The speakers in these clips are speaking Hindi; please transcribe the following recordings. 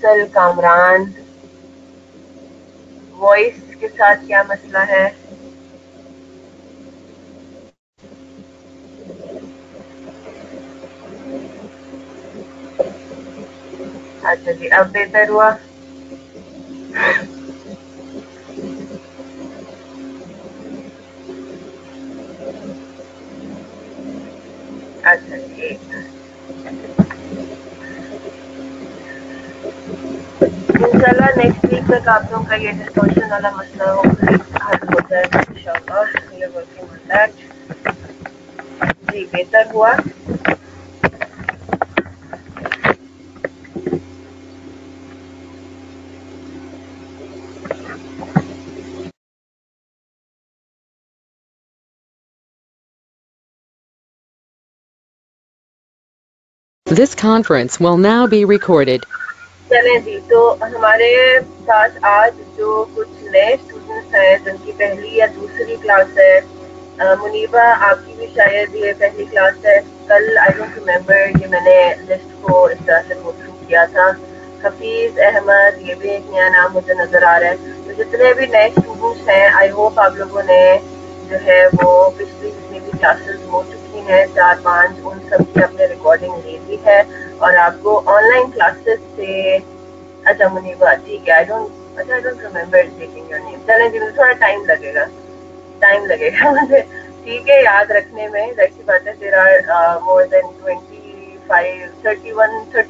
अफसल कामरान, वॉइस के साथ क्या मसला है? अच्छा जी, अब बेहतर हुआ? अच्छा जी, इंशाल्लाह नेक्स्ट वीक तक आप लोगों का ये डिस्कशन वाला मसला हल हो जाएगा इंशाल्लाह। We are working on that. जी, बेहतर हुआ? This conference will now be recorded. चलें जी, तो हमारे साथ आज जो कुछ नए स्टूडेंट्स हैं जिनकी पहली या दूसरी क्लास है, मुनीबा आपकी भी शायद ये पहली क्लास है। कल आई डोंट रिमेम्बर कि मैंने लिस्ट को इस तरह से गो थ्रू किया था। हफीज अहमद, ये भी एक नया नाम मुझे नजर आ रहा है। तो जितने भी नए स्टूडेंट्स हैं, आई होप आप लोगों ने जो है वो पिछली जितनी भी क्लासेस हो चुकी हैं 4-5, उन सब की अपने रिकॉर्डिंग ले ली है और आपको ऑनलाइन क्लासेस से। अच्छा मुनीबा, ठीक है, I don't remember taking your name. चलें जी, मुझे थोड़ा टाइम लगेगा मुझे, ठीक है, याद रखने में। जाहिर सी बात है, there are more than 30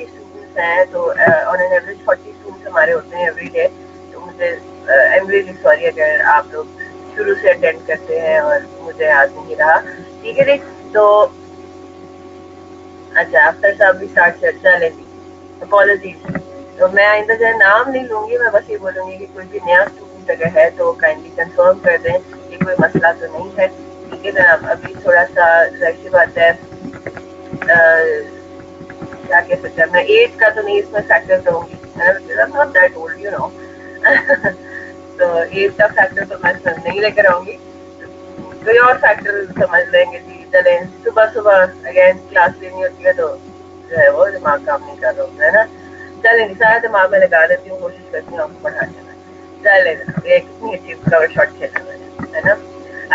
students हैं, तो ऑन एन एवरेज 40 स्टूडेंट्स हमारे होते हैं एवरी डे। तो मुझे आई एम रियली सॉरी अगर आप लोग शुरू से अटेंड करते हैं और मुझे याद नहीं रहा। ठीक है जी, तो अच्छा, अफ्तर साहब भी स्टार्ट कर चले जी, अपॉलॉजीज। तो मैं आइंदा जो नाम नहीं लूंगी, मैं बस ये बोलूंगी कि कोई भी नया स्टूडेंट अगर है तो काइंडली कंफर्म कर दें कि कोई मसला तो नहीं है। ठीक है जनाब, अभी थोड़ा सा जाहिर सी बात है, क्या कह सकते हैं, मैं एज का तो नहीं इसमें फैक्टर करूंगी, not that old you know. तो एज का फैक्टर तो मैं इसमें नहीं लेकर आऊंगी, कोई और फैक्टर समझ लेंगे जी। चले, सुबह सुबह अगेन क्लास लेनी होती है तो जो है वो दिमाग काम नहीं कर रहा होता है ना। चले, सारा दिमाग में लगा लेती हूँ, कोशिश करती हूँ आपको पढ़ाने में। चले, ये कितनी अच्छी कवर शॉट खेला मैंने, है ना।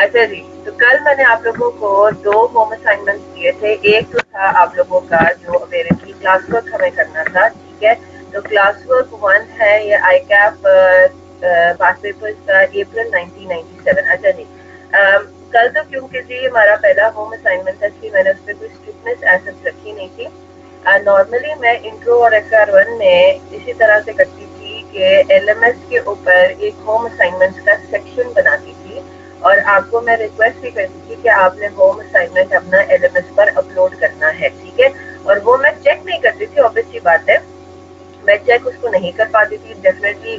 अच्छा जी, तो कल मैंने आप लोगों को 2 होम असाइनमेंट दिए थे। एक तो था आप लोगों का जो अपेरेंटली क्लास वर्क हमें करना था, ठीक है। तो क्लास वर्क 1 है ये आई कैप पास पेपर्स का, अप्रैल 1997। अच्छा जी, कल तो क्योंकि जी हमारा पहला होम असाइनमेंट था, इसलिए मैंने उस पर कोई स्ट्रिक्टनेस एसेस रखी नहीं थी। नॉर्मली मैं इंट्रो और SR1 में इसी तरह से करती थी कि LMS के ऊपर एक होम असाइनमेंट का सेक्शन बनाती थी और आपको मैं रिक्वेस्ट भी करती थी कि आपने होम असाइनमेंट अपना LMS पर अपलोड करना है, ठीक है। और वो मैं चेक नहीं करती थी, ऑब्वियस सी बात है, मैं चेक उसको नहीं कर पाती थी। डेफिनेटली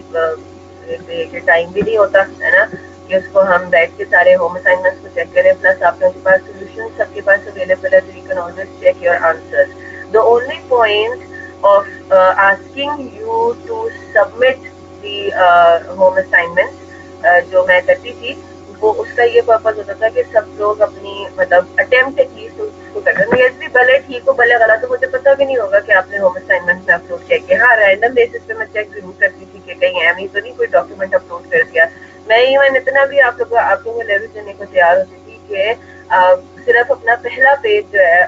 टाइम भी नहीं होता है ना कि उसको हम बैठ के सारे होम असाइनमेंट्स को चेक करें, प्लस आप लोगों के पास सोल्यूशन सबके पास अवेलेबल है, तो you can always check your answers. The only point of asking you to submit the home assignment जो मैं करती थी, वो उसका ये पर्पज होता था कि सब लोग अपनी मतलब अटेम्प्ट एटलीस्ट उसको कर रहे, भले ठीक हो भले गलत हो, मुझे पता भी नहीं होगा कि आपने होम असाइनमेंट में अपलोड किया कि हाँ, रैंडम बेसिस पे मैं चेक जरूर करती थी कि कहीं एम ही तो नहीं कोई डॉक्यूमेंट अपलोड कर दिया। मैं इवन इतना भी आप लोगों को लेवल देने को तैयार होती थी कि सिर्फ अपना पहला पेज जो है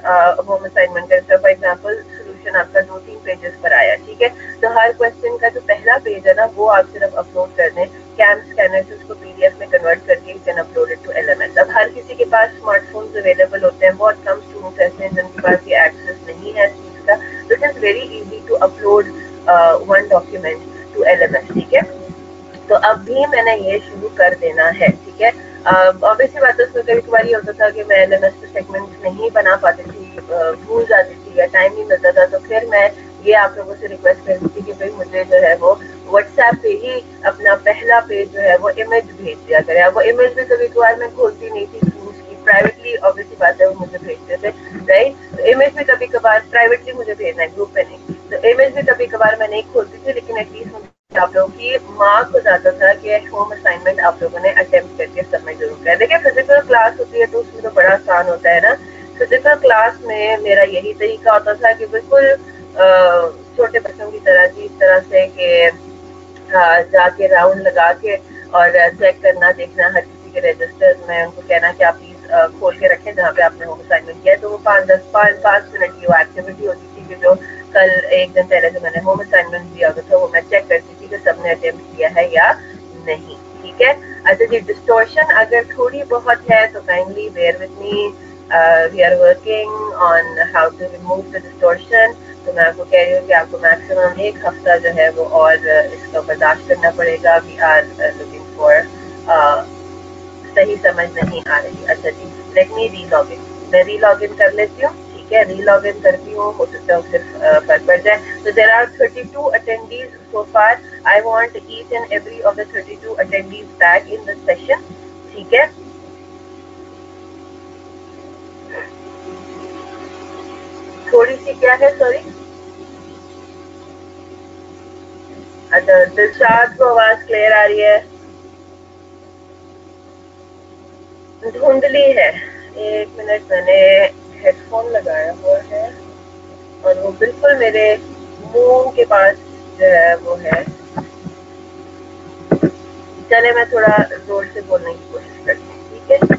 होम असाइनमेंट का, फॉर एग्जाम्पल सोल्यूशन आपका 2-3 पेजेस पर आया, ठीक है, तो हर क्वेश्चन का जो पहला पेज है ना वो आप सिर्फ अपलोड कर दें कैम स्कैनर से, उसको PDF में कन्वर्ट करके you can upload it to LMS। अब हर किसी के पास स्मार्टफोन्स अवेलेबल होते हैं, बहुत कम स्टूडेंट्स ऐसे हैं जिनके पास ये एक्सेस नहीं है इस चीज का, तो it is very easy to upload one document to LMS, ठीक है। तो अब भी मैंने ये शुरू कर देना है, ठीक है। ऑब्वियसली बात है, उसमें कभी कभार ये होता था कि मैं LMS पे सेगमेंट नहीं बना पाती थी, भूल जाती थी या टाइम नहीं मिलता था, तो फिर मैं ये आप लोगों से रिक्वेस्ट करती थी कि भाई मुझे जो है वो WhatsApp पे ही अपना पहला पेज जो है वो इमेज भेज दिया करें। वो इमेज भी कभी कभार मैं खोलती नहीं थी, प्राइवेटली ऑब्वियसली बात है वो मुझे भेजते थे, राइट। तो इमेज भी कभी कभार प्राइवेटली मुझे भेजना है, ग्रुप पे नहीं, तो इमेज भी कभी कभार मैं नहीं खोलती थी, लेकिन एटलीस्ट आप लोगों की मार्क हो जाता था कि होम असाइनमेंट आप लोगों ने अटेम्प्ट करके सबमिट जरूर किया। देखिए फिजिकल क्लास होती है तो उसमें तो बड़ा आसान होता है ना। फिजिकल क्लास में मेरा यही तरीका होता था कि बिल्कुल छोटे बच्चों की तरह जिस तरह तरह से कि जाके राउंड लगा के और चेक करना देखना हर किसी के रजिस्टर्स में, उनको कहना कि आप प्लीज खोल के रखें जहाँ पे आपने होम असाइनमेंट किया है। तो वो 5 मिनट की वो एक्टिविटी होती थी कि जो कल एक दिन पहले जो मैंने होम असाइनमेंट दिया था वो मैं चेक करती थी कि सबने अटेम्प्ट किया है या नहीं। ठीक है। अच्छा जी, डिस्टॉर्शन अगर थोड़ी बहुत है तो kindly bear with me, we are working on how to remove the distortion. तो मैं आपको कह रही हूँ कि आपको मैक्सिमम 1 हफ्ता जो है वो और इसका बर्दाश्त करना पड़ेगा। वी आर लुकिंग फॉर, सही समझ नहीं आ रही। अच्छा जी, लेट मी रीलॉग इन, मैं रीलॉग इन कर लेती हूँ। ठीक है, रीलॉग इन करती हूँ, हो सकता है सिर्फ फर्क पड़ जाए। तो there are 32 attendees so far. I want each and every of the 32 attendees back in the session. ठीक है, थोड़ी सी क्या है, सॉरी। अच्छा, दिलशाद को आवाज क्लियर आ रही है? धुंधली है। 1 मिनट, मैंने हेडफोन लगाया हुआ है और वो बिल्कुल मेरे मुंह के पास जो है वो है। चले मैं थोड़ा जोर से बोलने की कोशिश करती हूँ। ठीक है,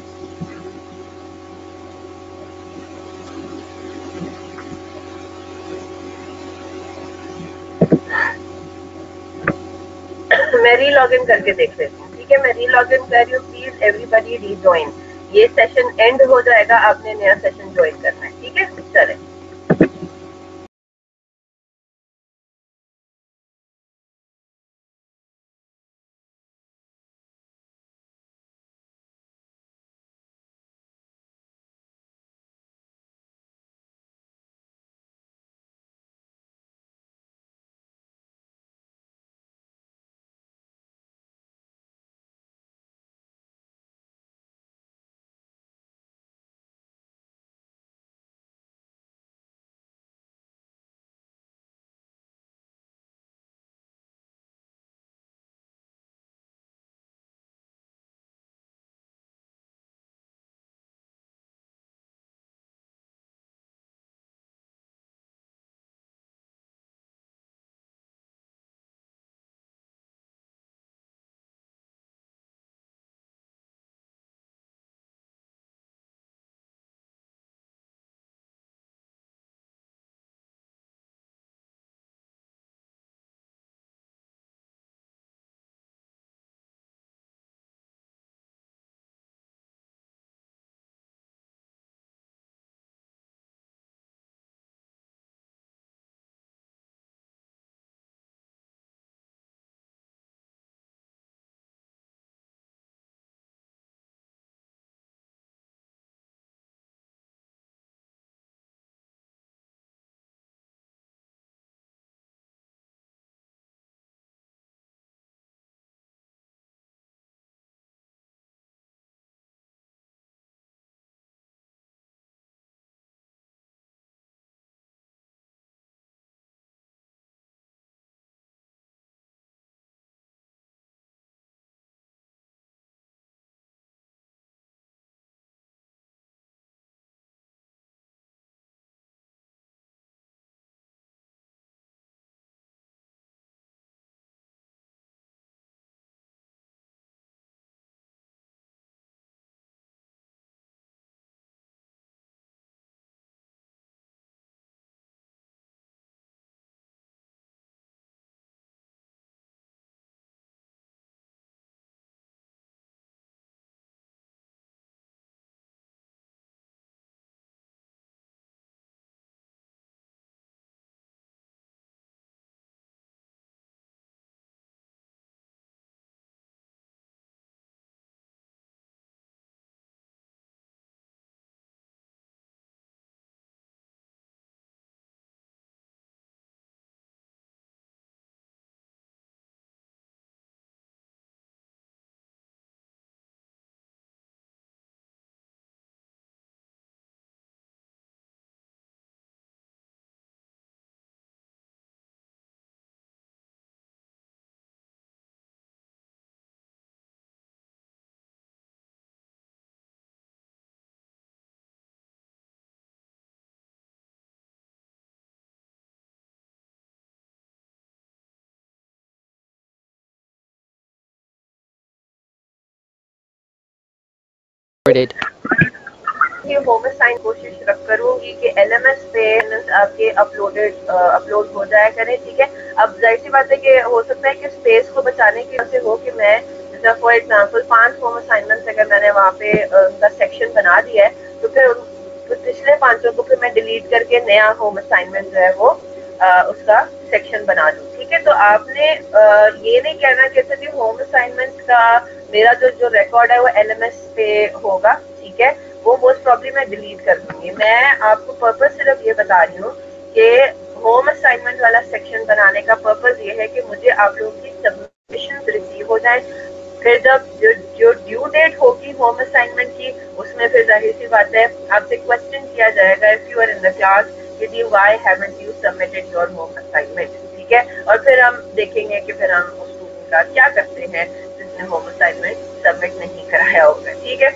मैं रीलॉग इन करके देख लेती हूँ। ठीक है, मैं रीलॉग इन कर रही हूँ। Please everybody rejoin. ये सेशन एंड हो जाएगा, आपने नया सेशन ज्वाइन करना है। ठीक है, चले। recorded. ये होम असाइन कोशिश करूंगी कि LMS पे आपके अपलोड हो जाया करें, ठीक है। अब जाहिर सी बात है कि हो सकता है कि स्पेस को बचाने की वजह से हो कि मैं जैसा फॉर एग्जांपल 5 होम असाइनमेंट्स अगर मैंने वहाँ पे उनका सेक्शन बना दिया है तो फिर पिछले 5 को फिर मैं डिलीट करके नया होम असाइनमेंट जो है वो उसका सेक्शन बना दूँ, ठीक है। तो आपने ये नहीं कहना कि सिर्फ होम असाइनमेंट का मेरा जो रिकॉर्ड है वो LMS पे होगा, ठीक है, वो मोस्ट प्रॉब्ली मैं डिलीट कर दूंगी। मैं आपको पर्पस सिर्फ ये बता रही हूँ कि होम असाइनमेंट वाला सेक्शन बनाने का पर्पस ये है कि मुझे आप लोगों की सबमिशन रिसीव हो जाए। फिर जब जो ड्यू डेट होगी होम असाइनमेंट की उसमें फिर जाहिर सी बात है आपसे क्वेश्चन किया जाएगा if you are in the class कि why haven't you submitted your home assignment, ठीक है। और फिर हम देखेंगे कि फिर हम उस स्टूडेंट का क्या करते हैं जिसने होम असाइनमेंट सबमिट नहीं कराया होगा, ठीक है।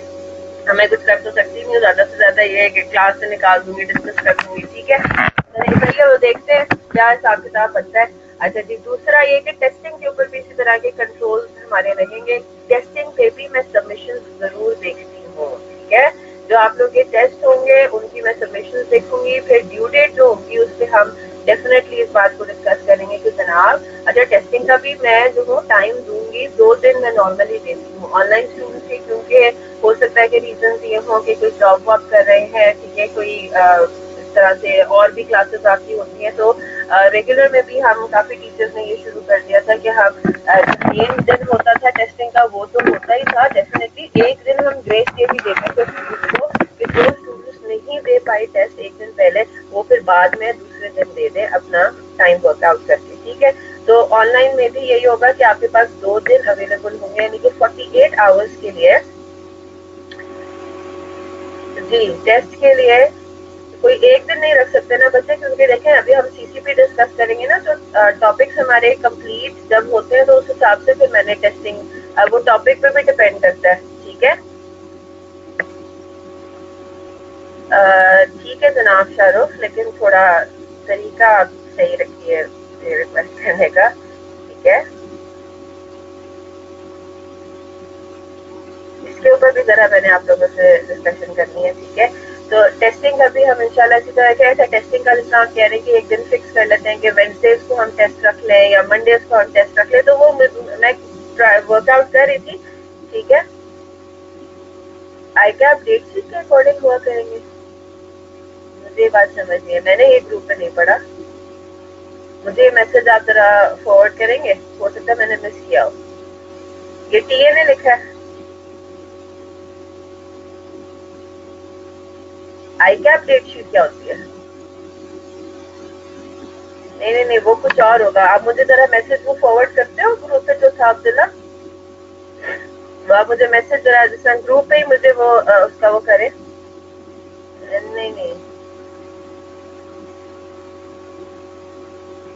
हमें कुछ कर तो सकती नहीं, ज्यादा से ज्यादा ये है कि क्लास से निकाल दूंगी, डिस्कस कर दूंगी, ठीक है। तो चलिए वो देखते हैं क्या हिसाब किताब बनता है। अच्छा जी, दूसरा ये कि टेस्टिंग के ऊपर भी इसी तरह के कंट्रोल्स हमारे रहेंगे। टेस्टिंग पे भी मैं सबमिशन जरूर देखती हूँ, ठीक है। जो आप लोग के टेस्ट होंगे उनकी मैं सबमिशन देखूंगी, फिर ड्यू डेट जो होगी उस पर हम डेफिनेटली इस बात को डिस्कस करेंगे कि जनाब अच्छा टेस्टिंग का भी मैं जो हूँ टाइम दूंगी, 2 दिन मैं नॉर्मली देती हूँ ऑनलाइन स्टूडेंट्स के, क्योंकि हो सकता है कि रीजन ये हो कि कोई जॉब वॉब कर रहे हैं, ठीक है, कोई इस तरह से और भी क्लासेस आपकी होती हैं। तो रेगुलर में भी हम काफी टीचर्स ने ये शुरू कर दिया था कि हम मेन दिन होता था टेस्टिंग का वो तो होता ही था, डेफिनेटली एक दिन हम ग्रेस डे भी देते थे स्टूडेंट्स को कि जो स्टूडेंट्स नहीं दे पाए टेस्ट एक दिन पहले वो फिर बाद में दूसरे दिन दे दें अपना टाइम वर्कआउट करके, ठीक है। तो ऑनलाइन में भी यही होगा कि आपके पास 2 दिन अवेलेबल होंगे, यानी कि 48 आवर्स के लिए जी टेस्ट के लिए कोई एक दिन नहीं रख सकते ना बच्चे, क्योंकि देखें अभी हम CCP डिस्कस करेंगे ना, तो टॉपिक्स हमारे कंप्लीट जब होते हैं तो उस हिसाब से फिर मैंने टेस्टिंग वो टॉपिक पे भी डिपेंड करता है, ठीक है। ठीक है जनाब शाहरुख, लेकिन थोड़ा तरीका सही रखिए रिक्वेस्ट करने का, ठीक है। इसके ऊपर भी जरा मैंने आप लोगों से डिस्कशन करनी है, ठीक है। तो टेस्टिंग अभी हम इंशाल्लाह इसी तरह क्या है टेस्टिंग का जितना कह रहे हैं कि एक दिन फिक्स कर लेते हैं कि वेडनेसडेज को हम टेस्ट रख लें या मंडेज को हम टेस्ट रख लें, तो वो मैं वर्कआउट कर रही थी, ठीक है। आई क्या आप डेट शीट के अकॉर्डिंग हुआ करेंगे, मुझे ये बात समझ नहीं है, मैंने ये ग्रुप पे नहीं पढ़ा, मुझे मैसेज आप जरा फॉरवर्ड करेंगे, हो सकता है मैंने मिस किया हो। ये TA ने लिखा है, आई कैप डेट शीट क्या होती है? नहीं वो कुछ और होगा, आप मुझे जरा मैसेज वो फॉरवर्ड करते हो ग्रुप पे जो था अब्दुल्ला, वो आप मुझे मैसेज जरा जिस ग्रुप पे ही मुझे वो उसका वो करे।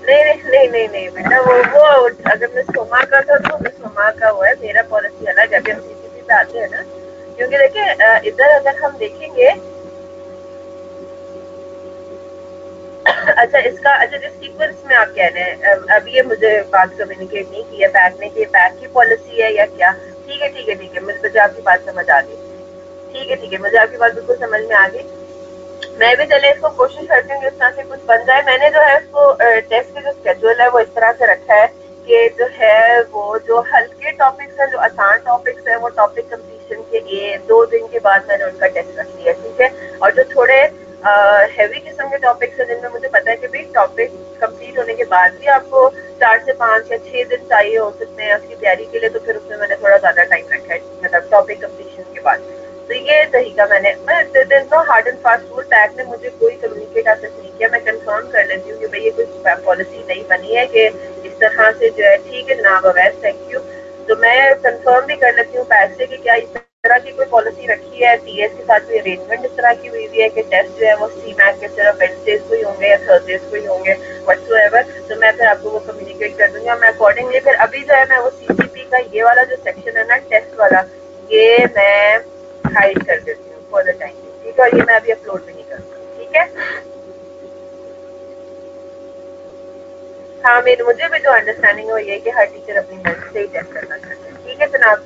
नहीं बेटा वो अगर मिस सोमा का था तो मिस सोमा का हुआ है, मेरा पॉलिसी अलग है, अभी हम CCP पे आते हैं ना, क्योंकि देखिए इधर अगर हम देखेंगे अच्छा इसका अच्छा जिस सीक्वेंस में आप कह रहे हैं अभी ये मुझे बात कम्युनिकेट नहीं की है पैक ने कि पैक की पॉलिसी है या क्या, ठीक है मुझे आपकी बात समझ आ गई, ठीक है मुझे आपकी बात बिल्कुल समझ में आ गई। मैं भी चले इसको कोशिश करती हूँ इस तरह से कुछ बन जाए। मैंने जो है इसको टेस्ट का जो स्केड्यूल है वो इस तरह से रखा है कि जो है वो जो हल्के टॉपिक्स है, जो आसान टॉपिक्स है, वो टॉपिक कंप्लीशन के 2 दिन के बाद मैंने उनका टेस्ट रख लिया, ठीक है। और जो थोड़े हैवी किस्म के टॉपिक्स है जिनमें मुझे पता है कि भाई टॉपिक कंप्लीट होने के बाद भी आपको 4 से 5 या 6 दिन चाहिए हो सकते हैं उसकी तैयारी के लिए, तो फिर उसमें मैंने थोड़ा ज्यादा टाइम रखा है, मतलब टॉपिक कंप्लीशन के बाद। तो ये तरीका मैंने no hard and fast rule, पैक ने मुझे कोई कम्युनिकेट आज तक नहीं किया, मैं कंफर्म कर लेती हूँ कि भाई ये कोई पॉलिसी नहीं बनी है कि इस तरह से जो है, ठीक है जनाब अवैध, थैंक यू। तो मैं कंफर्म भी कर लेती हूँ पैक से कि क्या इस तरह की कोई पॉलिसी रखी है, TS के साथ कोई अरेंजमेंट इस तरह की हुई है कि टेस्ट जो है वो CMAT के सिर्फ वेडनेसडेज को ही होंगे या थर्सडेज को ही होंगे व्हाटसोएवर, तो मैं फिर आपको वो कम्युनिकेट कर दूंगी। मैं अकॉर्डिंगली फिर अभी जो है मैं वो CCP का ये वाला जो सेक्शन है ना टेस्ट वाला, ये मैं हाइड कर देती हूँ फॉर द टाइम, ठीक है। और ये मैं अभी अपलोड भी नहीं करूँगी, ठीक है। हाँ मुझे भी जो अंडरस्टैंडिंग है वो ये कि हर टीचर अपनी मर्जी से ही टेस्ट करना चाहते हैं, ठीक है जनाब।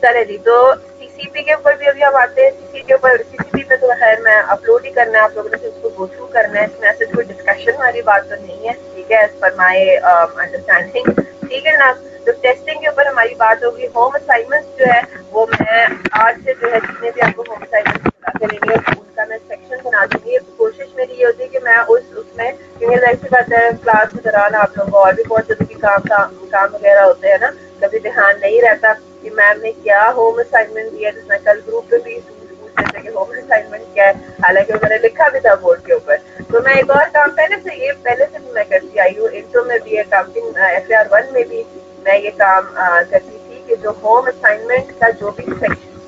चले जी, तो सीसीपी के ऊपर भी अभी हम आते हैं। सीसीपी पे तो खैर मैं अपलोड ही करना है, आप लोगों ने उसको गो थ्रू करना है, इसमें ऐसे कोई डिस्कशन वाली बात तो नहीं है, ठीक है, एज पर माई अंडरस्टैंडिंग, ठीक है ना। तो टेस्टिंग के ऊपर हमारी बात होगी। होम असाइनमेंट्स जो है वो मैं आज से जो है जितने भी आपको होम असाइनमेंट्स बता करेंगे उनका मैं सेक्शन बना दूंगी। कोशिश मेरी ये होती है कि मैं उसमें, क्योंकि ऐसी बात है क्लास के दौरान आप लोगों को और भी बहुत जरूरी काम वगैरह होते हैं ना, कभी ध्यान नहीं रहता कि मैम ने क्या होम असाइनमेंट दिया, जिसमें कल ग्रुप पे भी पूछ रहे थे कि होम असाइनमेंट क्या है, हालांकि उन्होंने लिखा भी था बोर्ड के ऊपर। तो मैं एक और काम पहले से भी मैं करती आई हूँ, इंट्रो में भी, अकाउंटिंग FR1 में भी मैं ये काम करती थी कि जो होम असाइनमेंट का जो भी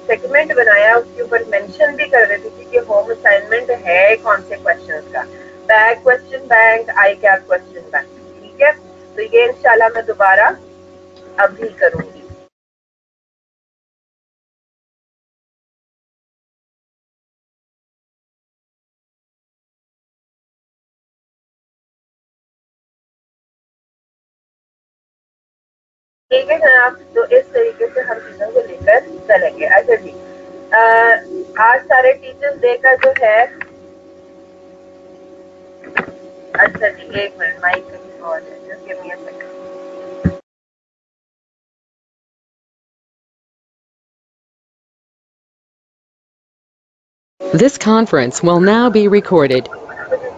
सेगमेंट बनाया उसके ऊपर मेंशन भी कर देती थी कि होम असाइनमेंट है कौन से क्वेश्चन का, बैग क्वेश्चन बैंक, आई कैप क्वेश्चन बैंक, ठीक है। तो ये इंशाल्लाह मैं दोबारा अभी करूंगी। ठीक है जनाब, तो इस तरीके से हम चीजों को लेकर चलेंगे। अच्छा जी, आज सारे टीचर्स डे का जो है, अच्छा जी एक मिनट, माइक कहीं और है, just give me a second. This conference will now be recorded.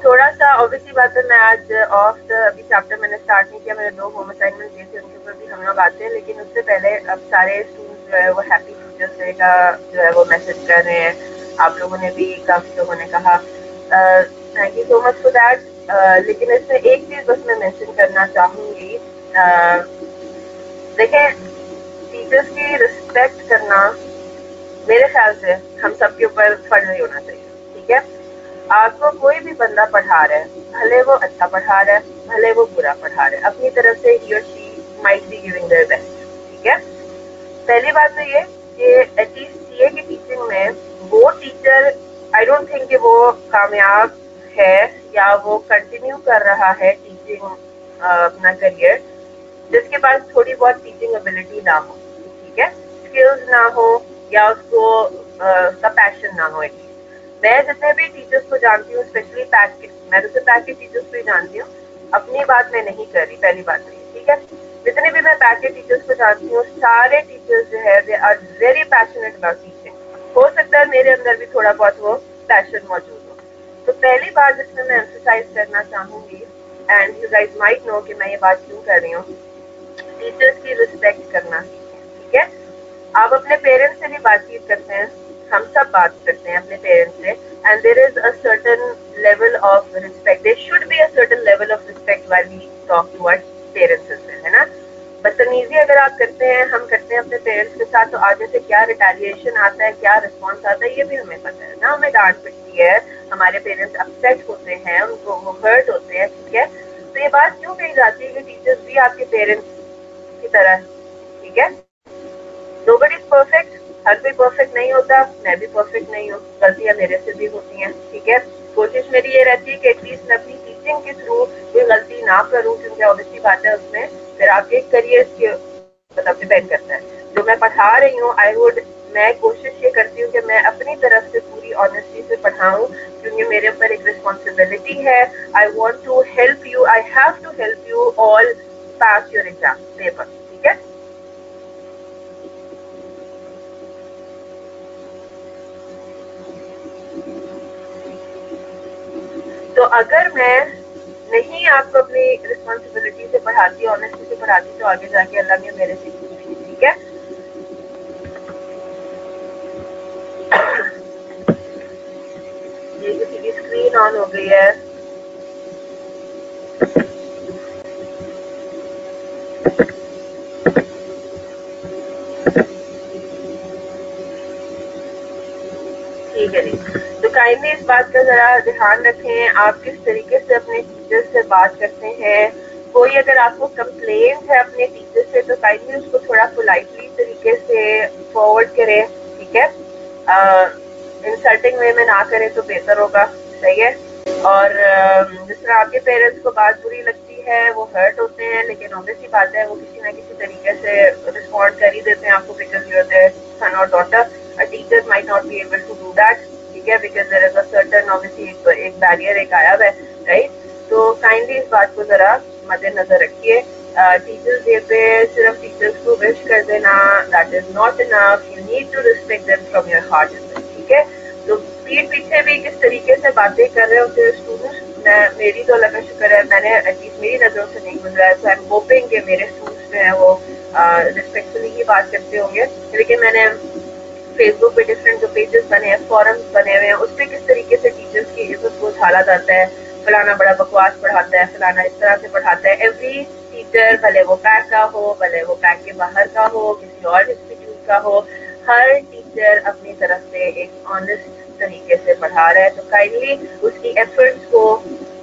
थोड़ा सा ऑब्वियसली बात है, मैं आज ऑफ अभी चैप्टर मैंने स्टार्ट नहीं किया, मैंने 2 होम असाइनमेंट दिए थे, उनके ऊपर भी हम लोग आते हैं, लेकिन उससे पहले अब सारे स्टूडेंट्स जो है वो हैप्पी टीचर्स डे का जो है वो मैसेज कर रहे हैं। आप लोगों ने भी, काफी लोगों ने कहा, thank you so much for that. लेकिन इसमें एक चीज बस मैं मेंशन करना चाहूंगी, देखें, टीचर्स की रिस्पेक्ट करना मेरे ख्याल से हम सबके ऊपर फर्ज नहीं होना चाहिए, ठीक है। आपको कोई भी बंदा पढ़ा रहा है, भले वो अच्छा पढ़ा रहा है, भले वो बुरा पढ़ा रहा है, अपनी तरफ से ही और she might be giving their best, ठीक है। पहली बात तो ये कि एटलीस्ट सीए की टीचिंग में वो टीचर, आई डोंट थिंक कि वो कामयाब है या वो कंटिन्यू कर रहा है टीचिंग अपना करियर, जिसके पास थोड़ी बहुत टीचिंग एबिलिटी ना हो, ठीक है, स्किल्स ना हो या उसको उसका पैशन ना हो। मैं जितने भी टीचर्स को जानती हूँ, स्पेशली पैक के, मैं तो सिर्फ पैक के टीचर्स को ही जानती हूँ, अपनी बात मैं नहीं कर रही, पहली बात नहीं, ठीक है। जितने भी मैं पैक के टीचर्स को जानती हूँ, सारे टीचर्स जो है they are very passionate about teaching. हो सकता है मेरे अंदर भी थोड़ा बहुत वो पैशन मौजूद हो। तो पहली बात जिसमें मैं एम्फसाइज करना चाहूंगी, and you guys might know कि मैं ये बात क्यों कर रही हूँ, टीचर्स की रिस्पेक्ट करना सीखें, ठीक है। आप अपने पेरेंट्स से भी बातचीत करते हैं, हम सब बात करते हैं अपने पेरेंट्स से, and there is a certain level of respect, there should be a certain level of respect while we talk to our parents, है ना। बदतमीजी अगर आप करते हैं, हम करते हैं अपने पेरेंट्स के साथ, तो आगे से क्या रिटेलिएशन आता है, क्या रिस्पॉन्स आता है, ये भी हमें पता है ना। हमें डांट पिटती है, हमारे पेरेंट्स अपसेट होते हैं, उनको वो हर्ट होते हैं, ठीक है। तो ये बात क्यों कही जाती है कि टीचर्स भी आपके पेरेंट्स की तरह, ठीक है। नोबडी इज परफेक्ट, हर कोई परफेक्ट नहीं होता, मैं भी परफेक्ट नहीं हूँ, गलतियां मेरे से भी होती हैं, ठीक है। कोशिश मेरी ये रहती है कि एटलीस्ट मैं अपनी टीचिंग के थ्रू कोई गलती ना करूँ, क्योंकि ऑब्वियसली बात है उसमें फिर आपके करियर के मतलब डिपेंड करता है। जो मैं पढ़ा रही हूँ, मैं कोशिश ये करती हूँ कि मैं अपनी तरफ से पूरी ऑनेस्टी से पढ़ाऊँ, क्योंकि मेरे ऊपर एक रिस्पॉन्सिबिलिटी है। I want to help you, I have to help you all pass your exam paper, ठीक है। तो अगर मैं नहीं आपको अपनी रिस्पॉन्सिबिलिटी से पढ़ाती, ऑनेस्टी से पढ़ाती, तो आगे जाके अल्लाह ने मेरे से पूछेगी, ठीक है। ये किसी की स्क्रीन ऑन हो गई है, ठीक है जी। तो काइंडली इस बात का जरा ध्यान रखें, आप किस तरीके से अपने टीचर से बात करते हैं। कोई अगर आपको कंप्लेंट है अपने टीचर से, तो काइंडली उसको थोड़ा पोलाइटली तरीके से फॉरवर्ड करें, ठीक है। इंसल्टिंग वे में ना करें तो बेहतर होगा, सही है। और जिस तरह आपके पेरेंट्स को बात बुरी लगती है, वो हर्ट होते हैं, लेकिन ऑब्वियसली बात है वो किसी ना किसी तरीके से रिस्पॉन्ड कर ही देते हैं आपको, because you are their son और daughter. Teachers might not be able to do that, ठीक है, because there is a certain obviously एक बैरियर एक आया हुआ है, राइट। तो काइंडली इस बात को जरा मद्देनजर रखिए। टीचर्स डे पे सिर्फ टीचर्स को विश कर देना that is not enough, you need to respect them from your heart, ठीक है। तो पीठ पीछे भी किस तरीके से बातें कर रहे होते हैं स्टूडेंट्स, मेरी तो अल्लाह का शुक्र है मैंने एटलीस्ट मेरी नजरों से नहीं गुजरा है, सो आई एम होपिंग कि मेरे स्टूडेंट्स जो है वो रिस्पेक्टफुली ही बात करते होंगे। लेकिन मैंने फेसबुक पे डिफरेंट जो पेजेस बने हैं, फॉरम्स बने हुए हैं, उस पर किस तरीके से टीचर्स की इज्जत को उछाला जाता है, फलाना बड़ा बकवास पढ़ाता है, फलाना इस तरह से पढ़ाता है। एवरी टीचर, भले वो पैक का हो, भले वो पैक के बाहर का हो, किसी और इंस्टीट्यूट का हो, हर टीचर अपनी तरफ से एक ऑनेस्ट तरीके से पढ़ा रहा है, तो काइंडली उसकी एफर्ट्स को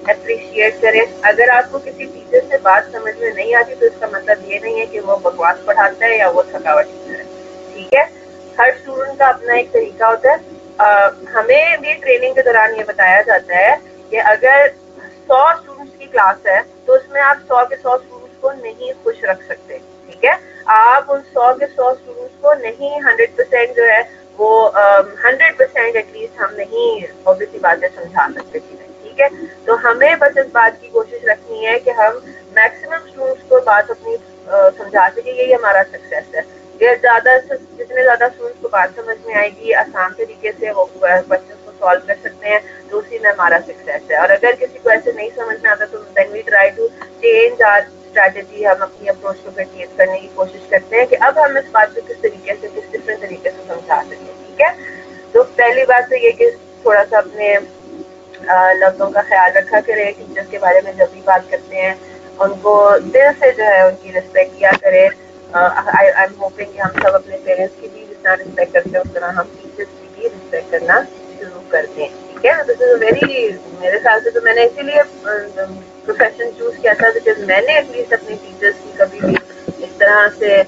अप्रिशिएट करें। अगर आपको किसी टीचर से बात समझ में नहीं आती तो इसका मतलब ये नहीं है कि वो बकवास पढ़ाता है या वो थकावट टीचर है, ठीक है। हर स्टूडेंट का अपना एक तरीका होता है। हमें भी ट्रेनिंग के दौरान ये बताया जाता है कि अगर 100 स्टूडेंट्स की क्लास है तो उसमें आप 100 के 100 स्टूडेंट्स को नहीं खुश रख सकते, ठीक है। आप उन 100 के 100 स्टूडेंट्स को नहीं 100% जो है वो 100% एटलीस्ट हम नहीं ऑब्वियसली बातें समझा सकते, ठीक है। तो हमें बस इस बात की कोशिश रखनी है कि हम मैक्सिमम स्टूडेंट्स को बात अपनी समझा सके, यही हमारा सक्सेस है। जितने ज्यादा स्टूडेंट्स को बात समझ में आएगी, आसान तरीके से वो क्वेश्चन को सॉल्व कर सकते हैं, तो उसी में हमारा सक्सेस है। और अगर किसी को ऐसे नहीं समझ में आता तो then we try to change our strategy, हम अपनी अप्रोच को फिर चेंज करने की कोशिश करते हैं कि अब हम इस बात को किस तरीके से, किस डिफरेंट तरीके से समझा सकें, ठीक है। तो पहली बात तो ये कि थोड़ा सा अपने लफ्जों का ख्याल रखा करें, टीचर्स के बारे में जब भी बात करते हैं उनको दिल से जो है उनकी रिस्पेक्ट किया करें। आई एम होपिंग कि हम सब अपने पेरेंट्स की भी जितना रिस्पेक्ट करते हैं उस तरह हम टीचर्स की भी रिस्पेक्ट करना शुरू कर दें, ठीक है। दिस इज वेरी, मेरे ख्याल से तो मैंने इसीलिए प्रोफेशन चूज किया था बिकॉज मैंने एटलीस्ट अपने टीचर्स की कभी भी इस तरह से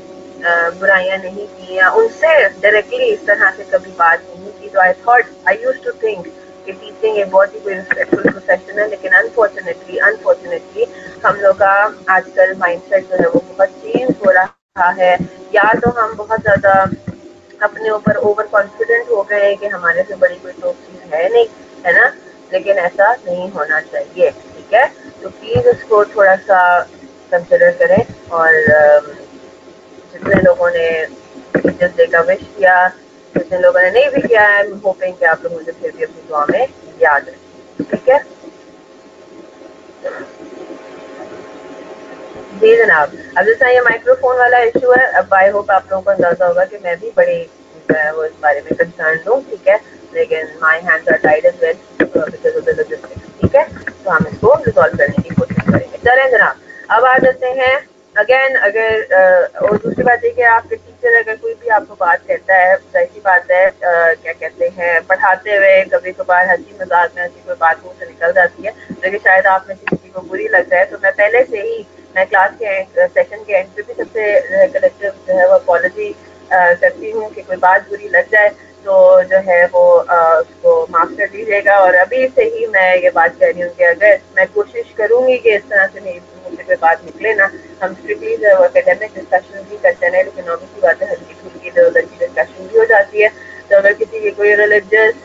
बुराइयां नहीं की या उनसे डायरेक्टली इस तरह से कभी बात नहीं की। तो आई यूज्ड टू थिंक कि टीचिंग एक बहुत ही कोई रिस्पेक्टफुल प्रोफेशन है, लेकिन अनफॉर्चुनेटली हम लोग का आजकल माइंडसेट जो है वो बहुत चेंज हो रहा है। या तो हम बहुत ज्यादा अपने ऊपर ओवर कॉन्फिडेंट हो गए कि हमारे से बड़ी कोई तो चीज है नहीं, है ना, लेकिन ऐसा नहीं होना चाहिए, ठीक है। तो प्लीज इसको थोड़ा सा कंसिडर करें। और जितने लोगों ने टीचर्स डे का विश किया, जितने लोगों ने नहीं भी किया, आई एम होपिंग कि आप लोग मुझे फिर भी अपनी दुआ में याद रखें, ठीक है जी जनाब। अब जैसा ये माइक्रोफोन वाला इशू है, अब आई होप आप लोगों को अंदाजा होगा कि मैं भी बड़ी जो है वो इस बारे में कंसर्न हूँ, ठीक है, लेकिन my hands are tied as well because of the logistics, ठीक है। तो हम इसको रिजॉल्व करने की कोशिश करेंगे। चलें जनाब, अब आ जाते हैं अगेन। अगर और दूसरी बात है कि आपके टीचर अगर कोई भी आपको बात कहता है, ऐसी बात है क्या कहते हैं, पढ़ाते हुए कभी कभार हंसी मजाक में ऐसी कोई बात मुंह से निकल जाती है जो कि शायद आप में किसी को बुरी लग जाए, तो मैं पहले से ही मैं क्लास के सेशन के एंड पे भी सबसे कलेक्टिव जो है वो अपॉलॉजी करती हूँ कि कोई बात बुरी लग जाए तो जो है वो उसको माफ कर दीजिएगा। और अभी से ही मैं ये बात कह रही हूँ कि अगर मैं कोशिश करूंगी कि इस तरह से नहीं मुझसे कोई बात निकले ना, हम स्ट्रिक्टली जो एकेडमिक डिस्कशन भी करते हैं, लेकिन ऑब्वियसली बात है हल्की फुल्की इधर उधर की डिस्कशन भी हो जाती है। तो अगर किसी की कोई रिलीजियस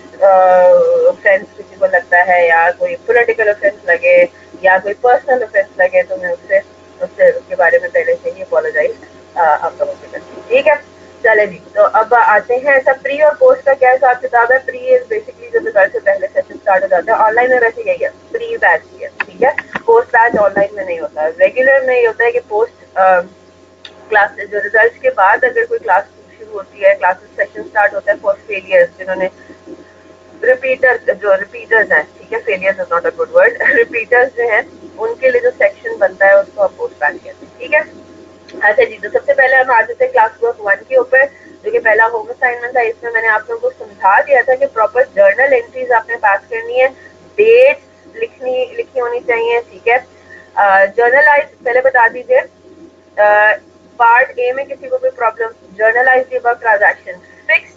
ऑफेंस किसी को लगता है या कोई पॉलिटिकल ऑफेंस लगे या कोई पर्सनल ऑफेंस लगे तो मैं उससे उसके बारे में पहले से ही अपोलोजाइज आप लोगों से करती हूँ, ठीक है। चले जी, तो अब आते हैं सब प्री और पोस्ट का क्या हिसाब किताब है। प्री इज बेसिकली जो रिजल्ट से पहले सेशन स्टार्ट हो जाता है, ऑनलाइन में वैसे यही है, प्री बैच ही है, ठीक है। पोस्ट बैच ऑनलाइन में नहीं होता है, रेगुलर में ये होता है कि पोस्ट क्लास जो रिजल्ट के बाद अगर कोई क्लास शुरू होती है, क्लासेस सेशन स्टार्ट होता है फॉर फेलियर्स, जिन्होंने रिपीटर्स हैं, ठीक है, failures is not a good word, repeaters जो हैं उनके लिए जो सेक्शन बनता है उसको आप पोस्ट बैच कहते हैं, ठीक है। अच्छा जी, तो सबसे पहले हम आ जाते हैं क्लास वर्क 1 के ऊपर, जो कि पहला होम असाइनमेंट था। इसमें मैंने आप लोगों को समझा दिया था कि प्रॉपर जर्नल एंट्रीज आपने पास करनी है, डेट्स लिखी होनी चाहिए, ठीक है। जर्नलाइज पहले बता दीजिए, पार्ट ए में किसी को कोई problem, generalized the above transaction fixed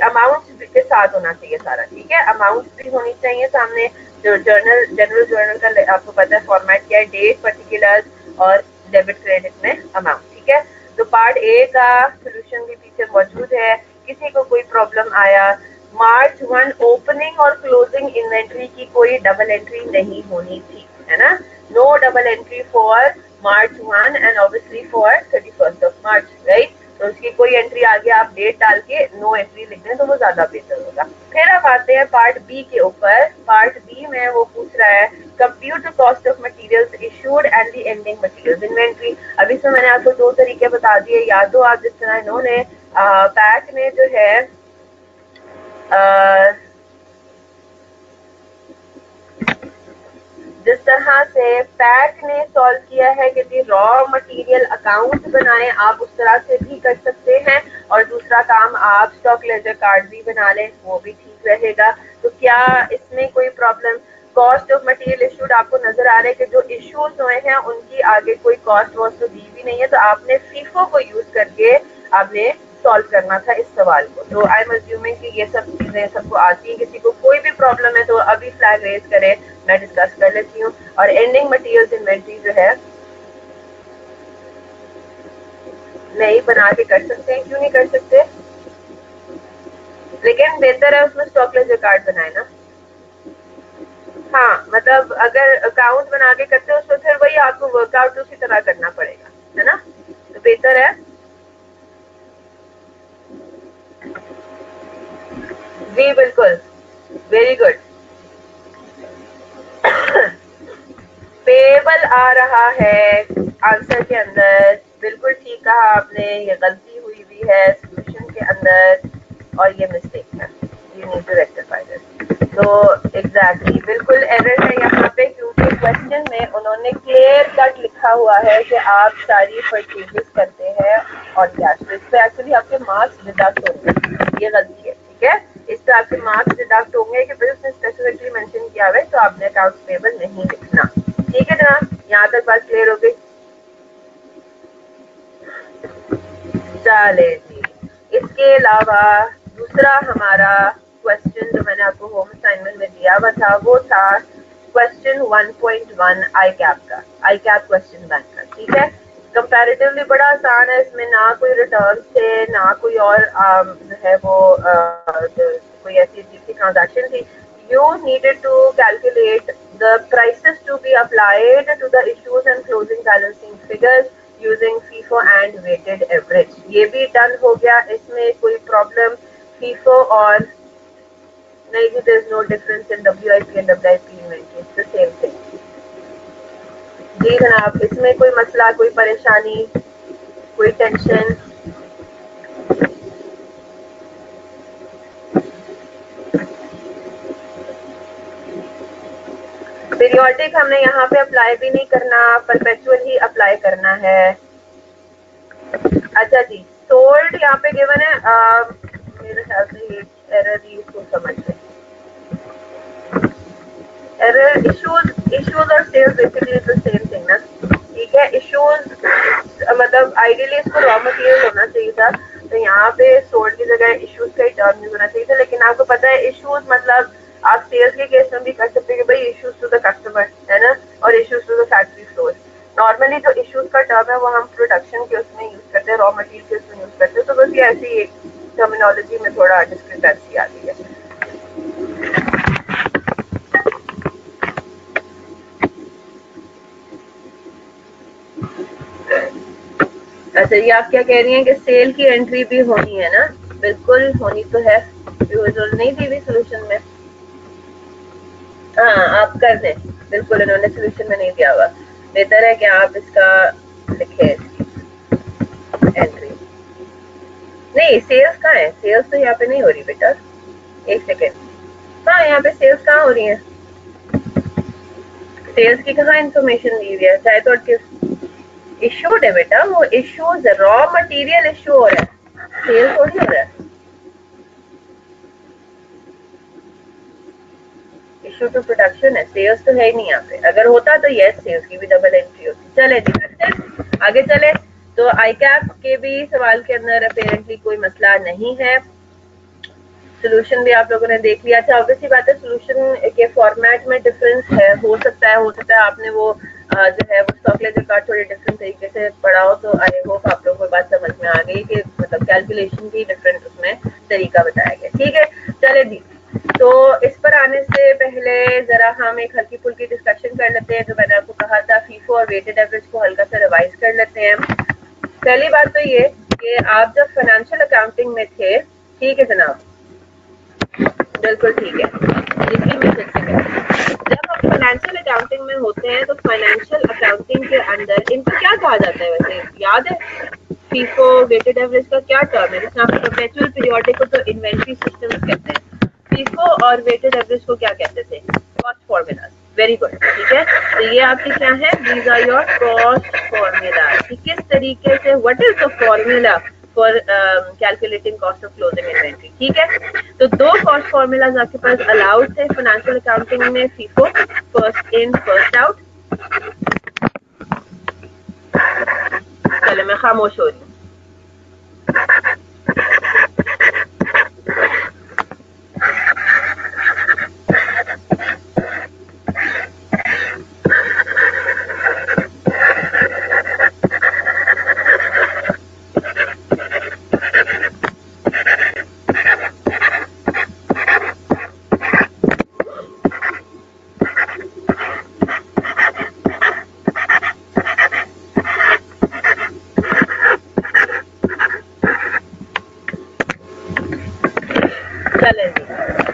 amount के साथ होना चाहिए सारा, ठीक है। अमाउंट भी होनी चाहिए सामने, जो जनरल जर्नल का आपको पता है फॉर्मेट क्या है, डेट, पर्टिकुलर्स और डेबिट क्रेडिट में अमाउंट, ठीक है। तो पार्ट ए का सोल्यूशन भी पीछे मौजूद है। किसी को कोई प्रॉब्लम आया, मार्च 1 ओपनिंग और क्लोजिंग इन्वेंट्री की कोई डबल एंट्री नहीं होनी थी, है ना। No double entry for March 1 and obviously for 31st of March, right. तो उसकी कोई एंट्री आगे आप डेट डाल के नो एंट्री लिख दें तो वो ज्यादा बेहतर होगा। फिर आप आते हैं पार्ट बी के ऊपर। पार्ट बी में वो पूछ रहा है compute the cost of materials issued and the ending materials inventory. अभी से मैंने आपको 2 तरीके बता दिए, याद दो आप। जिस तरह इन्होंने पैक ने जो है जिस तरह से पैक ने सॉल्व किया है कि जी रॉ मटेरियल अकाउंट बनाएं, आप उस तरह से भी कर सकते हैं। और दूसरा काम आप स्टॉक लेजर कार्ड भी बना लें, वो भी ठीक रहेगा। तो क्या इसमें कोई problem? Cost of material issued आपको नजर आ रहा है कि जो इश्यूज हुए हैं उनकी आगे कोई कॉस्ट वॉस्ट तो दी भी नहीं है, तो आपने फीफो को यूज करके आपने सॉल्व करना था इस सवाल को। तो आई एम अज्यूमिंग कि ये सब चीजें सबको आती हैं। किसी को कोई भी प्रॉब्लम है तो अभी फ्लैग रेज करें, मैं डिस्कस कर लेती हूँ। और एंडिंग मटेरियल्स इन्वेंट्री जो है नहीं बना के कर सकते हैं, क्यों नहीं कर सकते? लेकिन बेहतर है उसमें स्टॉक लेजर कार्ड बनाए ना। हाँ, मतलब अगर अकाउंट बना के करते हो तो फिर वही आपको वर्कआउट उसी तरह करना पड़ेगा, है ना। तो बेहतर है जी, बिल्कुल, वेरी गुड। पेबल आ रहा है आंसर के अंदर, बिल्कुल ठीक कहा आपने। ये गलती हुई भी है सोल्यूशन के अंदर और ये मिस्टेक है, you need to rectify this. तो एग्जैक्टली बिल्कुल एरर है यहाँ पे, क्योंकि क्वेश्चन में उन्होंने क्लियर कट लिखा हुआ है कि आप सारी परचेजेस करते हैं और कैश। तो इस पे एक्चुअली आपके मार्क्स डिडक्ट होंगे, ये गलती है, ठीक है। इस पे आपके मार्क्स डिडक्ट होंगे कि फिर उसने स्पेसिफिकली मेंशन किया हुआ है, तो आपने अकाउंट्स पेबल नहीं लिखना, ठीक है जनाब। यहाँ तक बात क्लियर हो गई? चले जी। इसके अलावा दूसरा हमारा क्वेश्चन जो मैंने आपको होम असाइनमेंट में दिया हुआ था वो था क्वेश्चन 1.1 आई कैप का, आई कैप क्वेश्चन बैंक का, ठीक है। कंपैरेटिवली बड़ा आसान है, इसमें ना कोई रिटर्न थे ना कोई और जो है वो कोई ऐसी ट्रांजैक्शन थी। You needed to calculate the prices to be applied to the issues and closing balancing figures using FIFO and weighted average। ये भी डन हो गया, इसमें कोई प्रॉब्लम FIFO और नहीं कि there is no difference in WIP and WIP inventory, it's the same thing। जी जनाब, इसमें कोई मसला, कोई परेशानी, कोई टेंशन? पीरियोडिक हमने यहाँ पे अप्लाई भी नहीं करना, परपेचुअल ही अप्लाई करना है। अच्छा जी, सोल्ड यहाँ पे गिवन है, मेरे ख्याल से ये एरर ही इसको समझ लें। एरर इश्यूज और sales basically the same thing ना, ठीक है। इश्यूज मतलब आइडियली इसको रॉ मटेरियल होना चाहिए था, तो यहाँ पे सोल्ड की जगह इश्यूज का ही टर्म यूज होना चाहिए था। लेकिन आपको पता है इश्यूज मतलब आप सेल्स के केस में भी कर सकते हैं कि भाई इश्यूज टू द कस्टमर, है ना, और issues to the factory floor. Normally जो इश्यूज का टर्म है वो हम प्रोडक्शन के उसमें यूज करते हैं, रॉ मटेरियल के उसमें यूज करते हैं। तो बस ये ऐसी टर्मिनोलॉजी में थोड़ा डिस्क्रिपेंसी आ गई है। अच्छा, ये आप क्या कह रही हैं कि सेल की एंट्री भी होनी है ना? बिल्कुल होनी तो है, नहीं थी भी सोल्यूशन में। हाँ, आप कर दें, बिल्कुल इन्होंने सोल्यूशन में नहीं दिया हुआ। बेहतर है कि आप इसका लिखें एंट्री। नहीं, सेल्स कहाँ है? सेल्स तो यहाँ पे नहीं हो रही बेटा, एक सेकेंड। हाँ, यहाँ पे सेल्स कहाँ हो रही है? सेल्स की कहाँ इंफॉर्मेशन दी हुई है? चाहे तो इश्यूड है बेटा, वो इश्यूज रॉ मटेरियल इश्यू हो रहा है, सेल थोड़ी हो रहा है। इश्यू टू प्रोडक्शन है, सेल्स तो है ही नहीं यहाँ पे। अगर होता तो यस, सेल्स की भी डबल एंट्री होती। चले जी, आगे चले। तो आई कैप के भी सवाल के अंदर अपेरेंटली कोई मसला नहीं है। सोल्यूशन भी आप लोगों ने देख लिया। अच्छा, ऑब्वियसली बात है सोल्यूशन के फॉर्मेट में डिफरेंस है, हो सकता है आपने वो जो है वो स्टॉक लेजर कार्ड थोड़ी डिफरेंट तरीके से पढ़ा हो। तो आई होप आप लोगों को बात समझ में आ गई कि मतलब कैलकुलेशन भी डिफरेंट उसमें तरीका बताया गया। ठीक है, चले जी। तो इस पर आने से पहले जरा हम एक हल्की फुल्की डिस्कशन कर लेते हैं। जो मैंने आपको कहा था फीफो और वेटेड एवरेज को हल्का सा रिवाइज कर लेते हैं। पहली बात तो ये कि आप जब फाइनेंशियल अकाउंटिंग में थे, ठीक है जनाब, बिल्कुल ठीक है, जिसकी मैं फिर से जब हम फाइनेंशियल अकाउंटिंग में होते हैं तो फाइनेंशियल अकाउंटिंग के अंदर इनको क्या कहा जाता है? वैसे याद है फीफो वेटेड एवरेज का क्या टर्म है? जैसे आप परपेचुअल पीरियोडिक को तो इन्वेंट्री सिस्टम्स कहते हैं, फीफो और वेटेड एवरेज को क्या कहते थे? Cost formulas. वेरी गुड, ठीक है। तो ये आपके क्या है? These are your cost formulas. किस तरीके से, what is the formula for calculating cost of closing inventory? ठीक है, तो दो कॉस्ट फॉर्मूलाज आपके पास अलाउड थे फाइनेंशियल अकाउंटिंग में, FIFO first in first out. चलो मैं खामोश हो रही हूँ।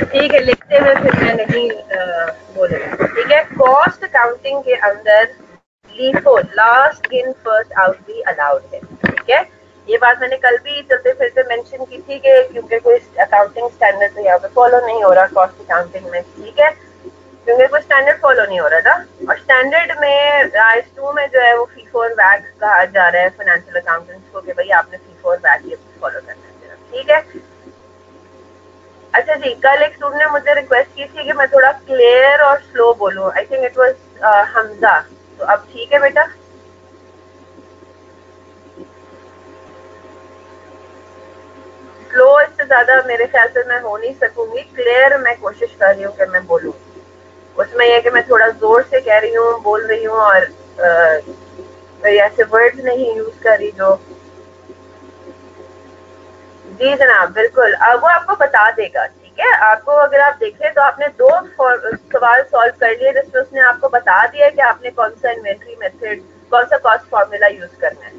ठीक है, लिखते हुए फिर मैं नहीं बोलूंगा। ठीक है, कॉस्ट अकाउंटिंग के अंदर LIFO last in first out भी अलाउड है। ठीक है, ये बात मैंने कल भी चलते फिरते मेंशन की थी कि क्योंकि कोई अकाउंटिंग स्टैंडर्ड तो यहाँ पे फॉलो नहीं हो रहा कॉस्ट अकाउंटिंग में। ठीक है, क्योंकि कोई स्टैंडर्ड फॉलो नहीं हो रहा था, और स्टैंडर्ड में IAS 2 में जो है वो फीफो और वैट कहा जा रहा है फाइनेंशियल अकाउंटेंट्स को कि भाई आपने फीफो और वैट ये फॉलो करना है। ठीक है, अच्छा जी, कल एक स्टूडेंट ने मुझे रिक्वेस्ट की थी कि मैं थोड़ा क्लियर और स्लो बोलूं। I think it was Hamza. तो अब ठीक है बेटा? स्लो इससे ज्यादा मेरे ख्याल से मैं हो नहीं सकूंगी। क्लियर मैं कोशिश कर रही हूँ कि मैं बोलूं। उसमें यह कि मैं थोड़ा जोर से कह रही हूँ, बोल रही हूँ, और ऐसे वर्ड्स नहीं यूज कर रही जो। जी जनाब, बिल्कुल। वो आपको बता देगा। ठीक है, आपको अगर आप देखें तो आपने दो सवाल सॉल्व कर लिए जिसमें उसने आपको बता दिया कि आपने कौन सा इन्वेंट्री मेथड, कौन सा कॉस्ट फॉर्मूला यूज करना है,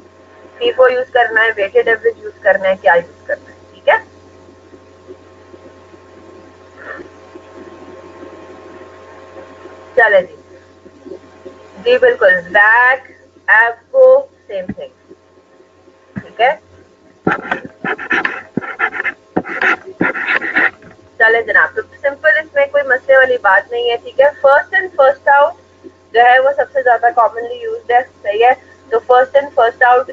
फीफो यूज करना है, वेटेड एवरेज यूज करना है, क्या यूज करना है। ठीक है, चले जी। जी बिल्कुल, वैट एवको सेम थिंग। ठीक है, चले जनाब, तो सिंपल, इसमें कोई मसले वाली बात नहीं है। ठीक है, फर्स्ट इन फर्स्ट आउट जो है वो सबसे ज्यादा कॉमनली यूज्ड है। सही है, तो फर्स्ट इन फर्स्ट आउट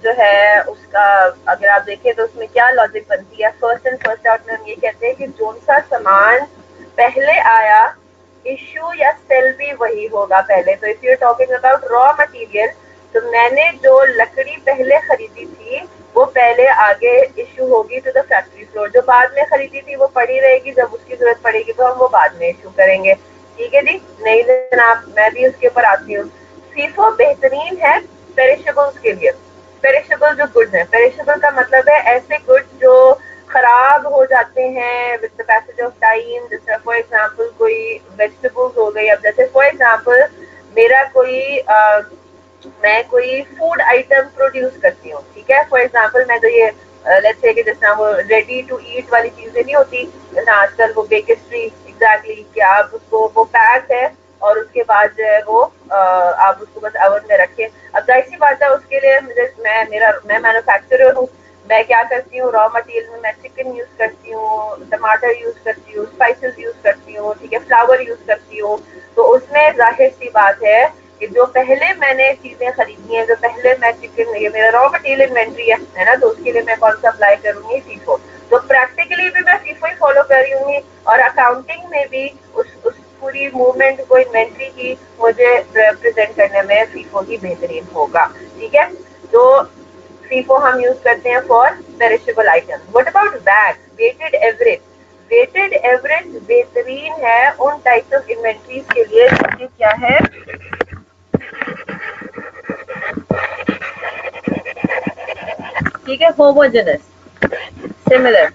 जो है उसका अगर आप देखें तो उसमें क्या लॉजिक बनती है। फर्स्ट इन फर्स्ट आउट में हम ये कहते हैं कि जो सा सामान पहले आया, इश्यू या सेल भी वही होगा पहले। तो if you are talking about raw material, तो मैंने जो लकड़ी पहले खरीदी थी वो पहले आगे इश्यू होगी टू द फैक्ट्री फ्लोर। जो बाद में खरीदी थी वो पड़ी रहेगी, जब उसकी जरूरत पड़ेगी तो हम वो बाद में इश्यू करेंगे। ठीक है जी? नहीं जनाब, मैं भी उसके ऊपर आती हूँ। फीफो बेहतरीन है पेरिशेबल्स के लिए। पेरिशेबल जो गुड्स हैं, पेरिशेबल का मतलब है ऐसे गुड्स जो खराब हो जाते हैं with the passage of time. जैसे फॉर एग्जांपल कोई वेजिटेबल्स हो गई। अब जैसे फॉर एग्जांपल मेरा कोई मैं कोई फूड आइटम प्रोड्यूस करती हूँ। ठीक है, फॉर एग्जांपल मैं तो ये लेट्स से कि जैसे वो रेडी टू ईट वाली चीजें नहीं होती, जैसे आजकल वो बेकस्ट्री, एग्जैक्टली, कि आप उसको वो पैक है और उसके बाद जो है वो आप उसको बस ओवन में रखें। अब जाहिर सी बात है उसके लिए मैं मैन्युफैक्चरर हूँ। मैं क्या करती हूँ, रॉ मटेरियल में मैं चिकन यूज करती हूँ, टमाटर यूज करती हूँ, स्पाइसेस यूज करती हूँ, ठीक है, फ्लावर यूज करती हूँ। तो उसमें जाहिर सी बात है कि जो पहले मैंने चीजें खरीदी हैं, जो पहले मैं चिकन, ये मेरा रॉ मटेरियल इन्वेंट्री है ना, तो उसके लिए मैं कौन सा अप्लाई करूंगी? फीफो। तो प्रैक्टिकली भी मैं फीफो ही फॉलो कर रही हूँ, और अकाउंटिंग में भी उस पूरी मूवमेंट को, इन्वेंट्री की मुझे रिप्रेजेंट करने में फीफो ही बेहतरीन होगा। ठीक है, तो फीफो हम यूज करते हैं for perishable item. What about wait, weighted average? Weighted average बेहतरीन है उन टाइप्स ऑफ इन्वेंट्रीज के लिए जिनकी क्या है, ठीक है, होमोजेनस, सिमिलर,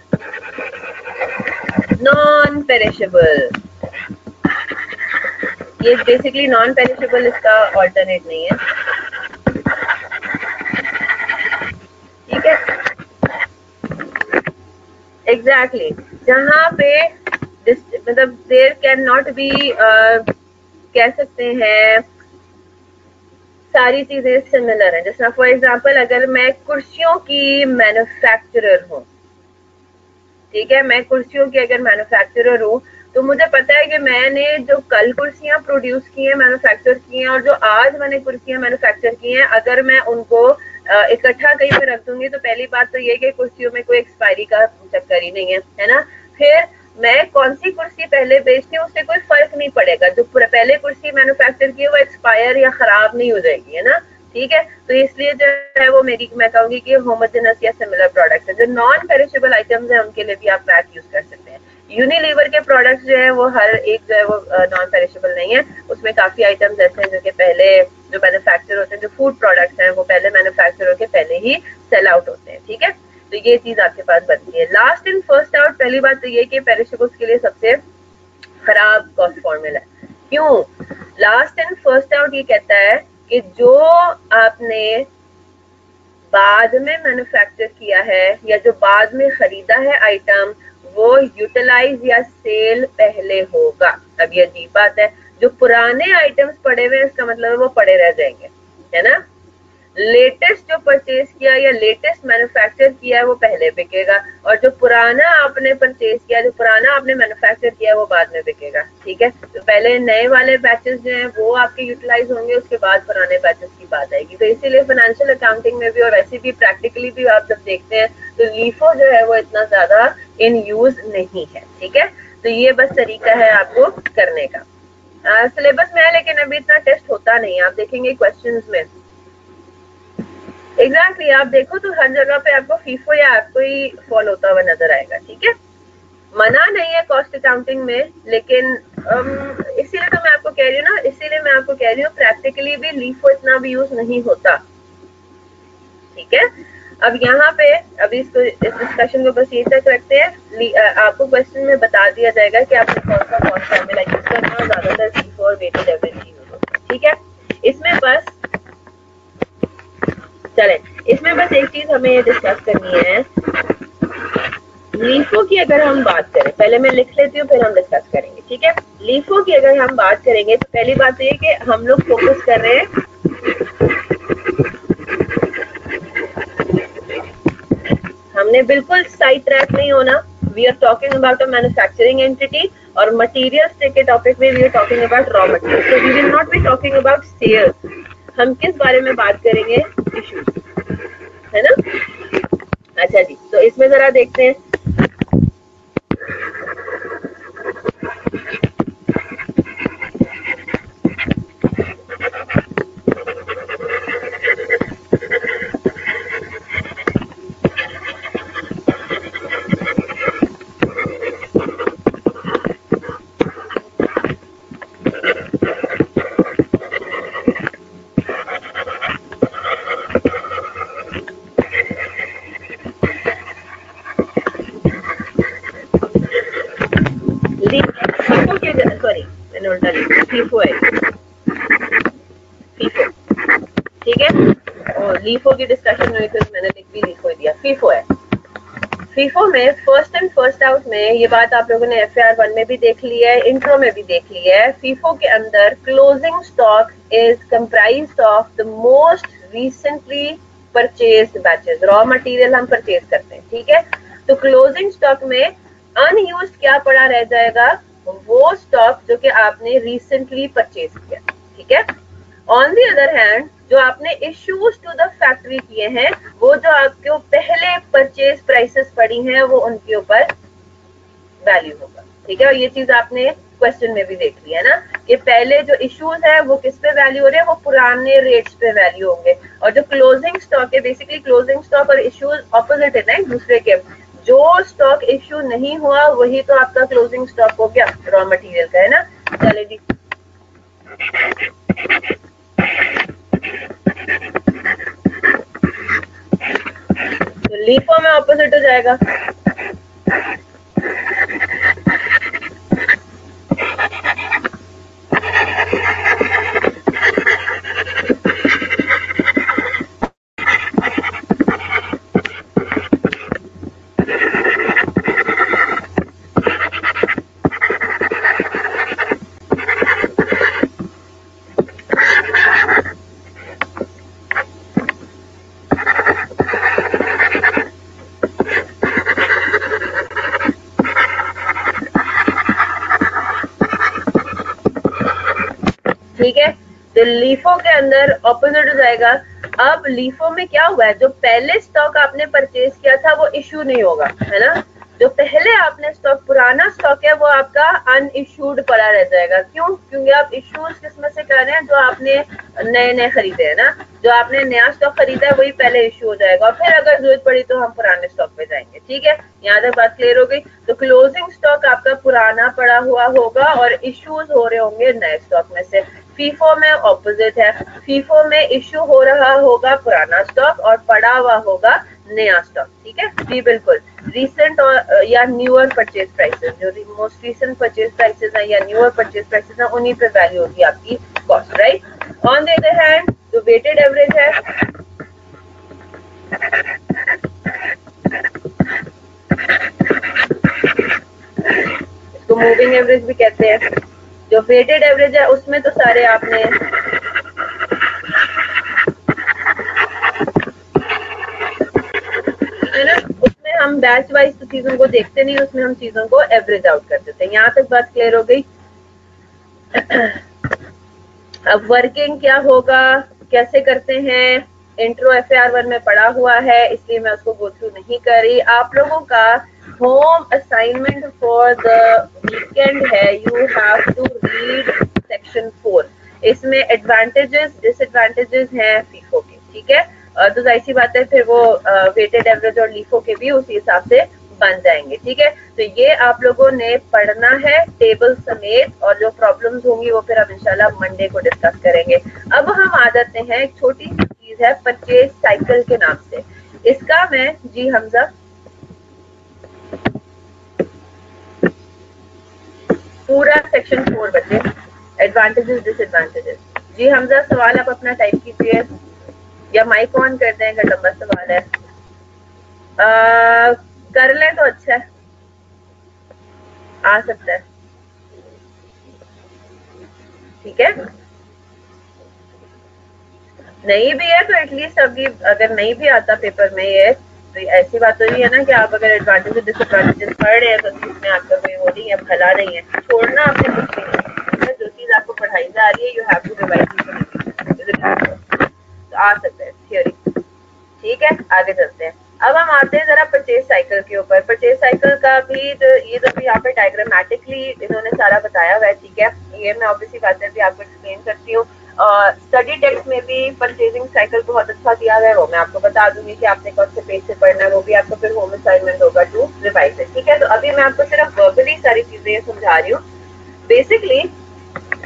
नॉन पेरिशेबल, ये बेसिकली नॉन पेरिशेबल इसका ऑल्टरनेट नहीं है, ठीक है। एग्जैक्टली जहाँ पे मतलब देयर कैन नॉट बी कह सकते हैं सारी चीजें सिमिलर हैं। जैसे फॉर एग्जांपल अगर मैं कुर्सियों की मैन्युफैक्चरर हूँ, ठीक है, मैं कुर्सियों की अगर मैन्युफैक्चरर हूँ तो मुझे पता है कि मैंने जो कल कुर्सियां प्रोड्यूस की हैं, मैन्युफैक्चर की हैं, और जो आज मैंने कुर्सियां मैन्युफैक्चर की हैं, अगर मैं उनको इकट्ठा कहीं पे रख दूंगी तो पहली बात तो ये कि कुर्सियों में कोई एक्सपायरी का चक्कर ही नहीं है ना। फिर मैं कौन सी कुर्सी पहले बेचती हूँ उससे कोई फर्क नहीं पड़ेगा, जो पहले कुर्सी मैन्युफैक्चर की है वो एक्सपायर या खराब नहीं हो जाएगी, है ना, ठीक है। तो इसलिए जो है वो मेरी मैं कहूंगी कि होमोजेनस या सिमिलर प्रोडक्ट्स है। जो नॉन पेरिशेबल आइटम्स है उनके लिए भी आप पैक यूज कर सकते हैं। यूनिलीवर के प्रोडक्ट्स जो है वो हर एक जो है वो नॉन पेरिशेबल नहीं है, उसमें काफी आइटम्स ऐसे हैं जो कि पहले जो मैन्युफैक्चर होते हैं, जो फूड प्रोडक्ट्स हैं वो पहले मैन्युफैक्चर होकर पहले ही सेल आउट होते हैं, ठीक है। तो ये चीज आपके पास बनती है। लास्ट इन फर्स्ट आउट, पहली बात तो ये कि पेरिशेबल्स के लिए सबसे खराब कॉस्ट फॉर्मूला है। क्यों? लास्ट इन फर्स्ट आउट ये कहता है कि जो आपने बाद में मैन्युफैक्चर किया है या जो बाद में खरीदा है आइटम, वो यूटिलाइज या सेल पहले होगा। अब ये अजीब बात है, जो पुराने आइटम्स पड़े हुए हैं इसका मतलब है वो पड़े रह जाएंगे, है ना। लेटेस्ट जो परचेज किया या लेटेस्ट मैन्युफैक्चर किया है वो पहले बिकेगा, और जो पुराना आपने परचेज किया, जो पुराना आपने मैन्युफैक्चर किया है वो बाद में बिकेगा, ठीक है। तो पहले नए वाले बैचेस जो हैं वो आपके यूटिलाइज होंगे, उसके बाद पुराने बैचेस की बात आएगी। तो इसीलिए फाइनेंशियल अकाउंटिंग में भी और वैसे भी प्रैक्टिकली भी आप जब देखते हैं तो लीफो जो है वो इतना ज्यादा इन यूज नहीं है, ठीक है। तो ये बस तरीका है आपको करने का। सिलेबस में है लेकिन अभी इतना टेस्ट होता नहीं है, आप देखेंगे क्वेश्चंस में। एग्जैक्टली आप देखो तो हर जगह पे आपको फीफो या आपको ही फॉलो होता हुआ नजर आएगा, ठीक है। मना नहीं है कॉस्ट अकाउंटिंग में, लेकिन इसीलिए तो मैं आपको कह रही हूँ ना, इसीलिए मैं आपको कह रही हूँ प्रैक्टिकली भी लीफो इतना भी यूज नहीं होता, ठीक है। अब यहाँ पे अभी इसको इस डिस्कशन को बस ये तक रखते हैं। आपको क्वेश्चन में बता दिया जाएगा कि आपने कौन सा कॉस्ट फॉर्मूला यूज करना है, ज्यादातर फीफो और वेटेड एवरेज यूज होता है, ठीक है। इसमें बस एक चीज हमें डिस्कस करनी है। लीफो की अगर हम बात करें, पहले मैं लिख लेती हूँ फिर हम डिस्कस करेंगे, ठीक है। लीफो की अगर हम बात करेंगे तो पहली बात ये कि हम लोग फोकस कर रहे हैं हमने बिल्कुल साइड ट्रैक नहीं होना। We are talking about a manufacturing entity, और मटेरियल्स के टॉपिक में we are talking about raw material, so we will not be talking about sales. हम किस बारे में बात करेंगे? इश्यूज, है ना। अच्छा जी, तो इसमें जरा देखते हैं। फीफो है, फीफो, ठीक है। और लीफो की डिस्कशन में मैंने लिख भी लीफो दिया, फीफो है। फीफो में फर्स्ट एंड फर्स्ट आउट में ये बात आप लोगों ने FAR 1 में भी देख ली है, इंट्रो में भी देख ली है। फीफो के अंदर closing stock is comprised of the most recently purchased batches. Raw material हम परचेज करते हैं, ठीक है। तो क्लोजिंग स्टॉक में अनयूज्ड क्या पड़ा रह जाएगा? वो स्टॉक जो कि आपने रिसेंटली परचेज किया, ठीक है। ऑन द अदर हैंड जो आपने इश्यूज टू द फैक्ट्री किए हैं, वो जो आपके पहले परचेज प्राइसेस पड़ी हैं वो उनके ऊपर वैल्यू होगा, ठीक है। और ये चीज आपने क्वेश्चन में भी देख लिया ना कि पहले जो इश्यूज है वो किस पे वैल्यू हो रहे हैं, वो पुराने रेट्स पे वैल्यू होंगे। और जो क्लोजिंग स्टॉक है, बेसिकली क्लोजिंग स्टॉक और इश्यूज ऑपोजिट है ना एक दूसरे के। जो स्टॉक इश्यू नहीं हुआ वही तो आपका क्लोजिंग स्टॉक हो गया रॉ मटेरियल का, है ना। चले जी, तो लीफो में ऑपोजिट हो जाएगा। तो लीफो के अंदर ऑपोजिट हो जाएगा। अब लीफो में क्या हुआ है, जो पहले स्टॉक आपने परचेज किया था वो इश्यू नहीं होगा, है ना। जो पहले आपने स्टॉक, पुराना स्टॉक है, वो आपका अनइश्यूड पड़ा रह जाएगा। क्यों? क्योंकि आप इश्यूज किसमें से कर रहे हैं, जो आपने नए नए खरीदे है ना। जो आपने नया स्टॉक खरीदा है वही पहले इश्यू हो जाएगा, और फिर अगर जरूरत पड़ी तो हम पुराने स्टॉक पे जाएंगे। ठीक है, यहाँ तक बात क्लियर हो गई। तो क्लोजिंग स्टॉक आपका पुराना पड़ा हुआ होगा और इश्यूज हो रहे होंगे नए स्टॉक में से। फीफो में ऑपोजिट है, फीफो में इश्यू हो रहा होगा पुराना स्टॉक और पड़ा हुआ होगा नया स्टॉक। ठीक है जी, बिल्कुल। रीसेंट और या न्यूअर परचेज प्राइसेस, जो मोस्ट रीसेंट परचेज प्राइसेस हैं या न्यूअर परचेज प्राइसेस हैं, उन्हीं पे वैल्यू होगी आपकी cost, right. On the other hand जो वेटेड एवरेज है, इसको मूविंग एवरेज भी कहते हैं। जो वेटेड एवरेज है उसमें तो सारे आपने है ना, उसमें हम बैच वाइज तो चीजों को देखते नहीं, उसमें हम चीजों को एवरेज आउट कर देते हैं। यहाँ तक बात क्लियर हो गई। अब वर्किंग क्या होगा, कैसे करते हैं, इंट्रो FAR1 में पढ़ा हुआ है, इसलिए मैं उसको गो थ्रू नहीं कर रही। आप लोगों का home assignment for the weekend है, you have to read section 4। इसमें एडवांटेजेस डिसएडवांटेजेस हैं फीफो के। ठीक है, तो जाहिर सी बात है फिर वो वेटेड एवरेज और लीफो के भी उसी हिसाब से बन जाएंगे। ठीक है, तो ये आप लोगों ने पढ़ना है टेबल समेत, और जो प्रॉब्लम्स होंगी वो फिर हम इंशाल्लाह मंडे को डिस्कस करेंगे। अब हम आ जाते हैं, एक छोटी सी चीज है परचेज साइकिल के नाम से। इसका मैं जी हमजा पूरा सेक्शन 4 बचे, एडवांटेजेस डिसएडवांटेजेस। जी हमजा सवाल आप अपना टाइप कीजिए या माइक ऑन कर दें अगर लंबा सवाल है। कर लें तो अच्छा है, आ सकता है। ठीक है, नहीं भी है तो एटलीस्ट अभी अगर नहीं भी आता पेपर में ये, तो ऐसी बात तो नहीं है ना कि आप अगर एडवांटेजेस डिसएडवांटेजेस पढ़ रहे हैं तो इसमें आपका कोई वो नहीं है, भला नहीं है। छोड़ना आपने कुछ नहीं, जो चीज आपको पढ़ाई जा रही है यू हैव टू रिवाइज, तो आ सकता है थियोरी। ठीक है, आगे चलते हैं। अब हम आते हैं जरा परचेज साइकिल के ऊपर। परचेज साइकिल का भी ये तो यहाँ पे डायग्रामेटिकली इन्होंने सारा बताया हुआ है। ठीक है, ये मैं ऑब्वियसली बात है आपको एक्सप्लेन करती हूँ। स्टडी टेक्स्ट में भी परचेजिंग साइकिल बहुत अच्छा दिया गया है, वो मैं आपको बता दूंगी कि आपने कौन से पेज से पढ़ना है, वो भी आपको फिर होम असाइनमेंट होगा टू रिवाइज। ठीक है, तो अभी मैं आपको सिर्फ वर्बली सारी चीजें समझा रही हूँ। बेसिकली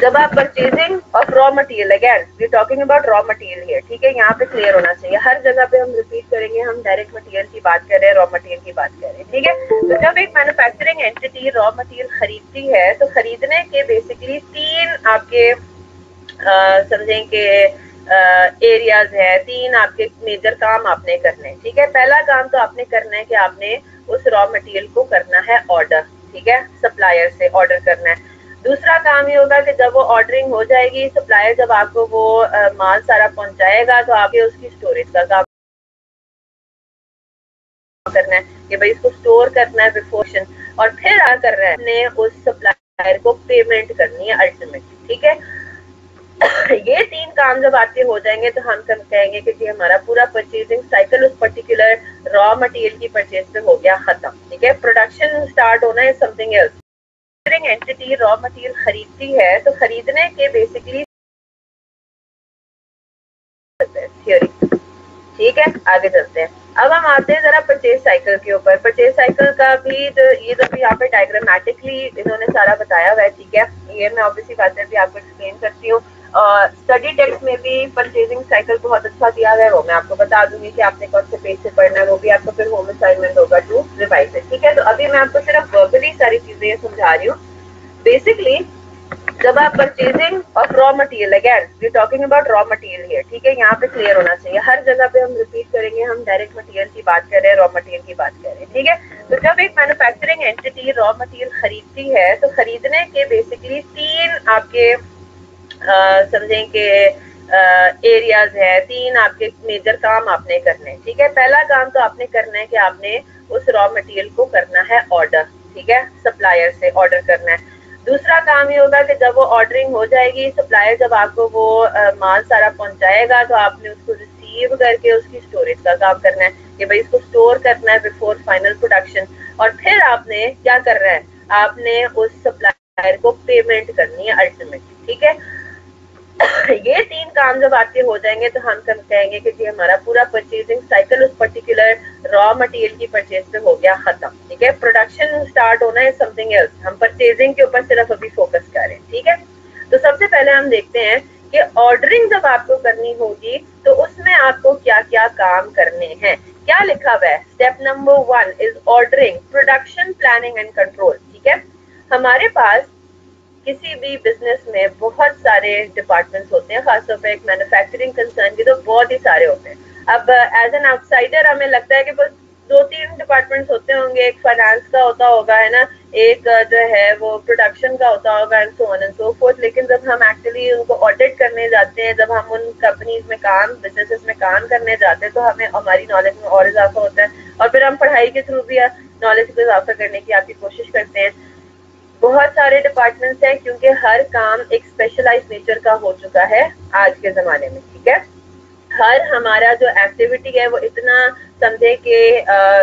जब आप purchasing of raw material, again we talking about raw material here. ठीक है, यहाँ पे क्लियर होना चाहिए, हर जगह पे हम रिपीट करेंगे, हम डायरेक्ट मटेरियल की बात कर रहे हैं, रॉ मटेरियल की बात कर रहे हैं। ठीक है, तो जब एक मैन्युफैक्चरिंग एंटिटी रॉ मटेरियल खरीदती है तो खरीदने के बेसिकली 3 आपके समझें कि एरियाज है, 3 आपके मेजर काम आपने करने हैं। ठीक है, पहला काम तो आपने करना है कि आपने उस रॉ मटेरियल को करना है ऑर्डर। ठीक है, सप्लायर से ऑर्डर करना है। दूसरा काम ये होगा कि जब वो ऑर्डरिंग हो जाएगी, सप्लायर जब आपको वो माल सारा पहुंचाएगा तो आपके उसकी स्टोरेज का काम करना है कि भाई इसको स्टोर करना है बिफोर, और फिर आ कर रहा है उस सप्लायर को पेमेंट करनी है अल्टीमेटली। ठीक है, ये 3 काम जब आपके हो जाएंगे तो हम सब कहेंगे कि हमारा पूरा परचेजिंग साइकिल उस पर्टिकुलर रॉ मटेरियल की परचेज पे हो गया खत्म। ठीक है, प्रोडक्शन स्टार्ट होना है something else. Entity raw material खरीदती है तो खरीदने के बेसिकली थियोरी। ठीक है, आगे चलते हैं। अब हम आते हैं जरा परचेज साइकिल के ऊपर। परचेज साइकिल का भी ये तो यहाँ पे डायग्रामेटिकली इन्होंने सारा बताया हुआ है। ठीक है, ये मैं ऑब्वियसली बात है आपको एक्सप्लेन करती हूँ। स्टडी टेक्स्ट में भी परचेजिंग साइकिल बहुत अच्छा दिया गया है, वो मैं आपको बता दूंगी कि आपने कौन से पेज से पढ़ना है, वो भी आपको फिर होम असाइनमेंट होगा टू रिवाइज। ठीक है, तो अभी मैं आपको सिर्फ वर्बली सारी चीजें समझा रही हूँ। बेसिकली जब आप purchasing of raw material, again we talking about raw material here. ठीक है, यहाँ पे क्लियर होना चाहिए, हर जगह पे हम रिपीट करेंगे, हम डायरेक्ट मटेरियल की बात कर रहे हैं, रॉ मटेरियल की बात कर रहे हैं। ठीक है, तो जब एक मैन्युफैक्चरिंग एंटिटी रॉ मटेरियल खरीदती है तो खरीदने के बेसिकली 3 आपके समझें कि एरियाज है, 3 आपके मेजर काम आपने करने हैं। ठीक है, पहला काम तो आपने करना है कि आपने उस रॉ मटेरियल को करना है ऑर्डर। ठीक है, सप्लायर से ऑर्डर करना है। दूसरा काम ये होगा कि जब वो ऑर्डरिंग हो जाएगी, सप्लायर जब आपको वो माल सारा पहुंचाएगा तो आपने उसको रिसीव करके उसकी स्टोरेज का काम करना है कि भाई इसको स्टोर करना है बिफोर फाइनल प्रोडक्शन, और फिर आपने क्या करना है, आपने उस सप्लायर को पेमेंट करनी है अल्टीमेटली, ठीक है। ये 3 काम जब आपके हो जाएंगे तो हम कहेंगे कि जी हमारा पूरा परचेजिंग साइकिल उस पर्टिकुलर रॉ मटेरियल की परचेज पे हो गया खत्म, ठीक है। प्रोडक्शन स्टार्ट होना है समथिंग एल्स, हम परचेजिंग के ऊपर सिर्फ अभी फोकस कर रहे हैं, ठीक है। तो सबसे पहले हम देखते हैं कि ऑर्डरिंग जब आपको करनी होगी तो उसमें आपको क्या क्या काम करने हैं। क्या लिखा हुआ है, step number 1 is ordering, production planning and control, ठीक है। हमारे पास किसी भी बिजनेस में बहुत सारे डिपार्टमेंट्स होते हैं, खासतौर पर एक मैन्युफैक्चरिंग कंसर्न की तो बहुत ही सारे होते हैं। अब एज एन आउटसाइडर हमें लगता है कि बस 2-3 डिपार्टमेंट्स होते होंगे, एक फाइनेंस का होता होगा, है ना, एक जो है वो प्रोडक्शन का होता होगा and so on and so fourth. लेकिन जब हम एक्चुअली उनको ऑडिट करने जाते हैं, जब हम उन कंपनीज में काम, बिजनेसेस में काम करने जाते हैं, तो हमें हमारी नॉलेज में और इजाफा होता है और फिर हम पढ़ाई के थ्रू भी नॉलेज को इजाफा करने की आपकी कोशिश करते हैं। बहुत सारे डिपार्टमेंट्स हैं क्योंकि हर काम एक स्पेशलाइज नेचर का हो चुका है आज के जमाने में, ठीक है। हर हमारा जो एक्टिविटी है वो इतना समझे कि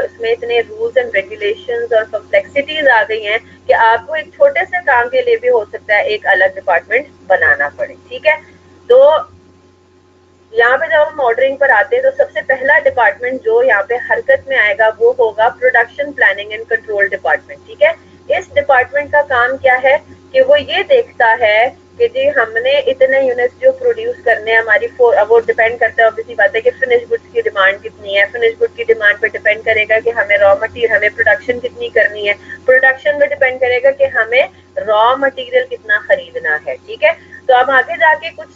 उसमें इतने रूल्स एंड रेगुलेशंस और कॉम्प्लेक्सिटीज आ गई हैं कि आपको एक छोटे से काम के लिए भी हो सकता है एक अलग डिपार्टमेंट बनाना पड़े, ठीक है। तो यहाँ पे जब हम ऑर्डरिंग पर आते हैं तो सबसे पहला डिपार्टमेंट जो यहाँ पे हरकत में आएगा वो होगा production planning and control department, ठीक है। इस डिपार्टमेंट का काम क्या है कि वो ये देखता है कि जी हमने इतने यूनिट्स जो प्रोड्यूस करने हैं, हमारी वो डिपेंड करता है, ऑब्वियसली बात है कि फिनिश गुड्स की डिमांड कितनी है, फिनिश गुड की डिमांड पे डिपेंड करेगा कि हमें रॉ मटेरियल, हमें प्रोडक्शन कितनी करनी है, प्रोडक्शन पे डिपेंड करेगा कि हमें रॉ मटेरियल कितना खरीदना है, ठीक है। तो अब आगे जाके कुछ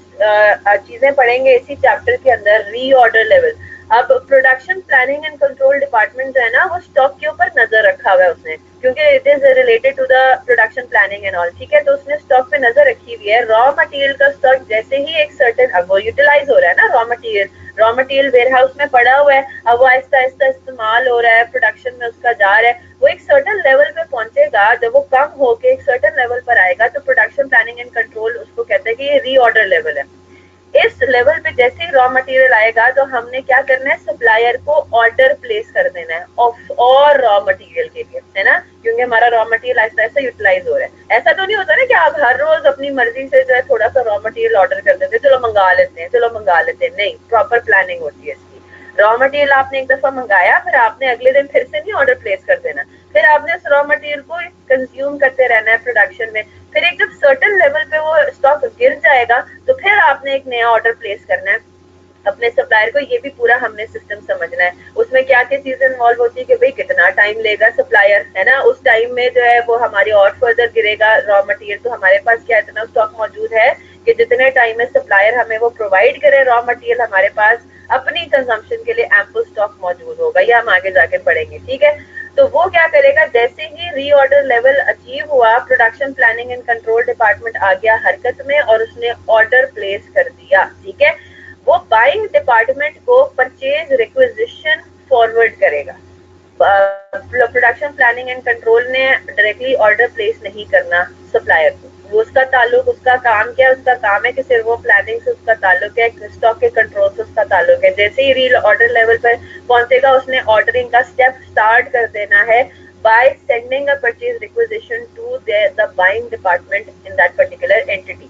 चीजें पढ़ेंगे इसी चैप्टर के अंदर, रीऑर्डर लेवल। अब production planning and control department जो है ना, वो स्टॉक के ऊपर नजर रखा हुआ है उसने, क्योंकि it is related to the production planning and all, ठीक है। तो उसने स्टॉक पे नजर रखी हुई है। रॉ मटेरियल का स्टॉक जैसे ही एक सर्टेन, अब वो यूटिलाइज हो रहा है ना, रॉ मटेरियल वेयर हाउस में पड़ा हुआ है, अब वो आहिस्ता आहिस्ता इस्तेमाल हो रहा है, प्रोडक्शन में उसका जा रहा है, वो एक सर्टेन लेवल पे पहुंचेगा। जब वो कम होके एक सर्टेन लेवल पर आएगा तो प्रोडक्शन प्लानिंग एंड कंट्रोल उसको कहते हैं कि ये रीऑर्डर लेवल है। इस लेवल पे जैसे ही रॉ मटेरियल आएगा तो हमने क्या करना है, सप्लायर को ऑर्डर प्लेस कर देना है और रॉ मटेरियल के लिए, है ना, क्योंकि हमारा रॉ मटेरियल ऐसा ऐसा यूटिलाइज हो रहा है। ऐसा तो नहीं होता ना कि आप हर रोज अपनी मर्जी से जो है थोड़ा सा रॉ मटेरियल ऑर्डर कर देते हैं, चलो मंगा लेते हैं, नहीं, प्रॉपर प्लानिंग होती है इसकी। रॉ मटेरियल आपने एक दफा मंगाया, फिर आपने अगले दिन फिर से नहीं ऑर्डर प्लेस कर देना, फिर आपने उस रॉ मटेरियल को कंज्यूम करते रहना है प्रोडक्शन में। फिर एक जब सर्टेन लेवल पे वो स्टॉक गिर जाएगा तो फिर आपने एक नया ऑर्डर प्लेस करना है अपने सप्लायर को। ये भी पूरा हमने सिस्टम समझना है। उसमें क्या क्या चीजें इन्वॉल्व होती है कि भाई कितना टाइम लेगा सप्लायर, है ना, उस टाइम में जो है वो हमारी और फर्दर गिरेगा रॉ मटेरियल, तो हमारे पास क्या इतना स्टॉक मौजूद है कि जितने टाइम में सप्लायर हमें वो प्रोवाइड करे रॉ मटेरियल, हमारे पास अपनी कंजम्पशन के लिए एम्पल स्टॉक मौजूद होगा। ये हम आगे जाके पढ़ेंगे, ठीक है। तो वो क्या करेगा, जैसे ही रीऑर्डर लेवल अचीव हुआ, production planning and control department आ गया हरकत में और उसने ऑर्डर प्लेस कर दिया, ठीक है। वो बाइंग डिपार्टमेंट को परचेज रिक्विजिशन फॉरवर्ड करेगा। प्रोडक्शन प्लानिंग एंड कंट्रोल ने डायरेक्टली ऑर्डर प्लेस नहीं करना सप्लायर को, वो उसका ताल्लुक, उसका काम क्या है, उसका काम है कि सिर्फ वो प्लानिंग से उसका ताल्लुक है, स्टॉक के कंट्रोल से उसका ताल्लुक है। जैसे ही रील ऑर्डर लेवल पर पहुंचेगा उसने ऑर्डरिंग का स्टेप स्टार्ट कर देना है by sending a purchase requisition to the buying department in that particular entity.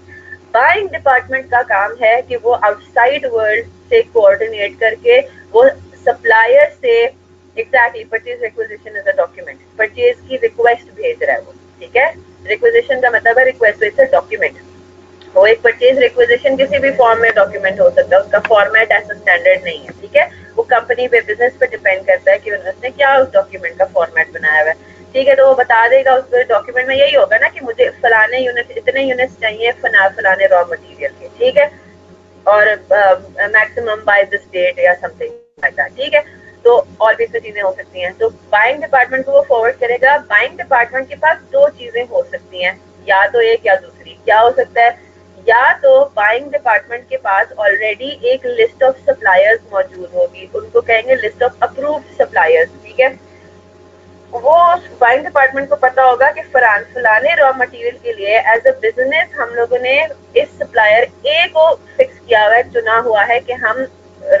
Buying department का काम है कि वो आउटसाइड वर्ल्ड से कोऑर्डिनेट करके वो सप्लायर से exactly purchase requisition is a document, purchase की रिक्वेस्ट भेज रहा है वो, ठीक है। रिक्विजिशन का मतलब है रिक्वेस्ट, इट्स अ डॉक्यूमेंट। वो एक परचेज रिक्विजिशन किसी भी फॉर्म में डॉक्यूमेंट हो सकता है, उसका फॉर्मेट ऐसा स्टैंडर्ड नहीं है, ठीक है। वो कंपनी पे, बिजनेस पे डिपेंड करता है कि उसने क्या उस डॉक्यूमेंट का फॉर्मेट बनाया हुआ है, ठीक है। तो वो बता देगा उस डॉक्यूमेंट में, यही होगा ना कि मुझे फलाने यूनिट, इतने यूनिट्स चाहिए फलाने रॉ मटेरियल के, ठीक है, और मैक्सिमम बाय दिस डेट या समथिंग लाइक दैट, ठीक है। तो और भी चीजें हो सकती हैं। तो बाइंग डिपार्टमेंट को वो फॉरवर्ड करेगा। बाइंग डिपार्टमेंट के पास दो चीजें हो सकती हैं, या तो एक या दूसरी। क्या हो सकता है, या तो बाइंग डिपार्टमेंट के पास ऑलरेडी एक लिस्ट ऑफ सप्लायर्स मौजूद होगी, उनको कहेंगे लिस्ट ऑफ अप्रूव्ड सप्लायर्स, ठीक है। वो बाइंग डिपार्टमेंट को पता होगा कि फलाने रॉ मटेरियल के लिए एज अ बिजनेस हम लोगों ने इस सप्लायर ए को फिक्स किया हुआ है, चुना हुआ है कि हम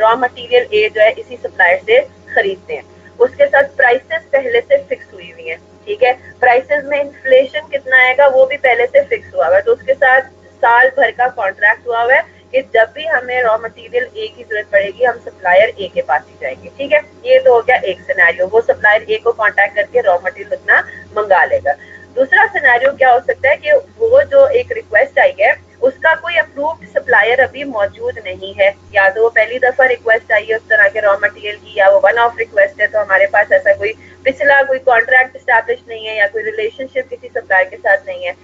रॉ मटेरियल ए जो है इसी सप्लायर से खरीदते हैं। उसके साथ प्राइसेस पहले से फिक्स हुई हुई है, ठीक है। प्राइसेस में इन्फ्लेशन कितना आएगा वो भी पहले से फिक्स हुआ हुआ है, तो उसके साथ साल भर का कॉन्ट्रैक्ट हुआ हुआ है कि जब भी हमें रॉ मटेरियल ए की जरूरत पड़ेगी हम सप्लायर ए के पास ही जाएंगे, ठीक है। ये तो हो गया एक सिनेरियो, वो सप्लायर ए को कांटेक्ट करके रॉ मटेरियल उतना मंगा लेगा। दूसरा सिनेरियो क्या हो सकता है कि वो जो एक रिक्वेस्ट आई है उसका कोई अप्रूव्ड सप्लायर अभी मौजूद नहीं है, या तो वो पहली दफा रिक्वेस्ट आई है उस तरह के रॉ मटेरियल की, या वो वन ऑफ रिक्वेस्ट है, तो हमारे पास ऐसा कोई पिछला कोई कॉन्ट्रैक्ट स्टैब्लिश नहीं है या कोई रिलेशनशिप किसी सप्लायर के साथ नहीं है।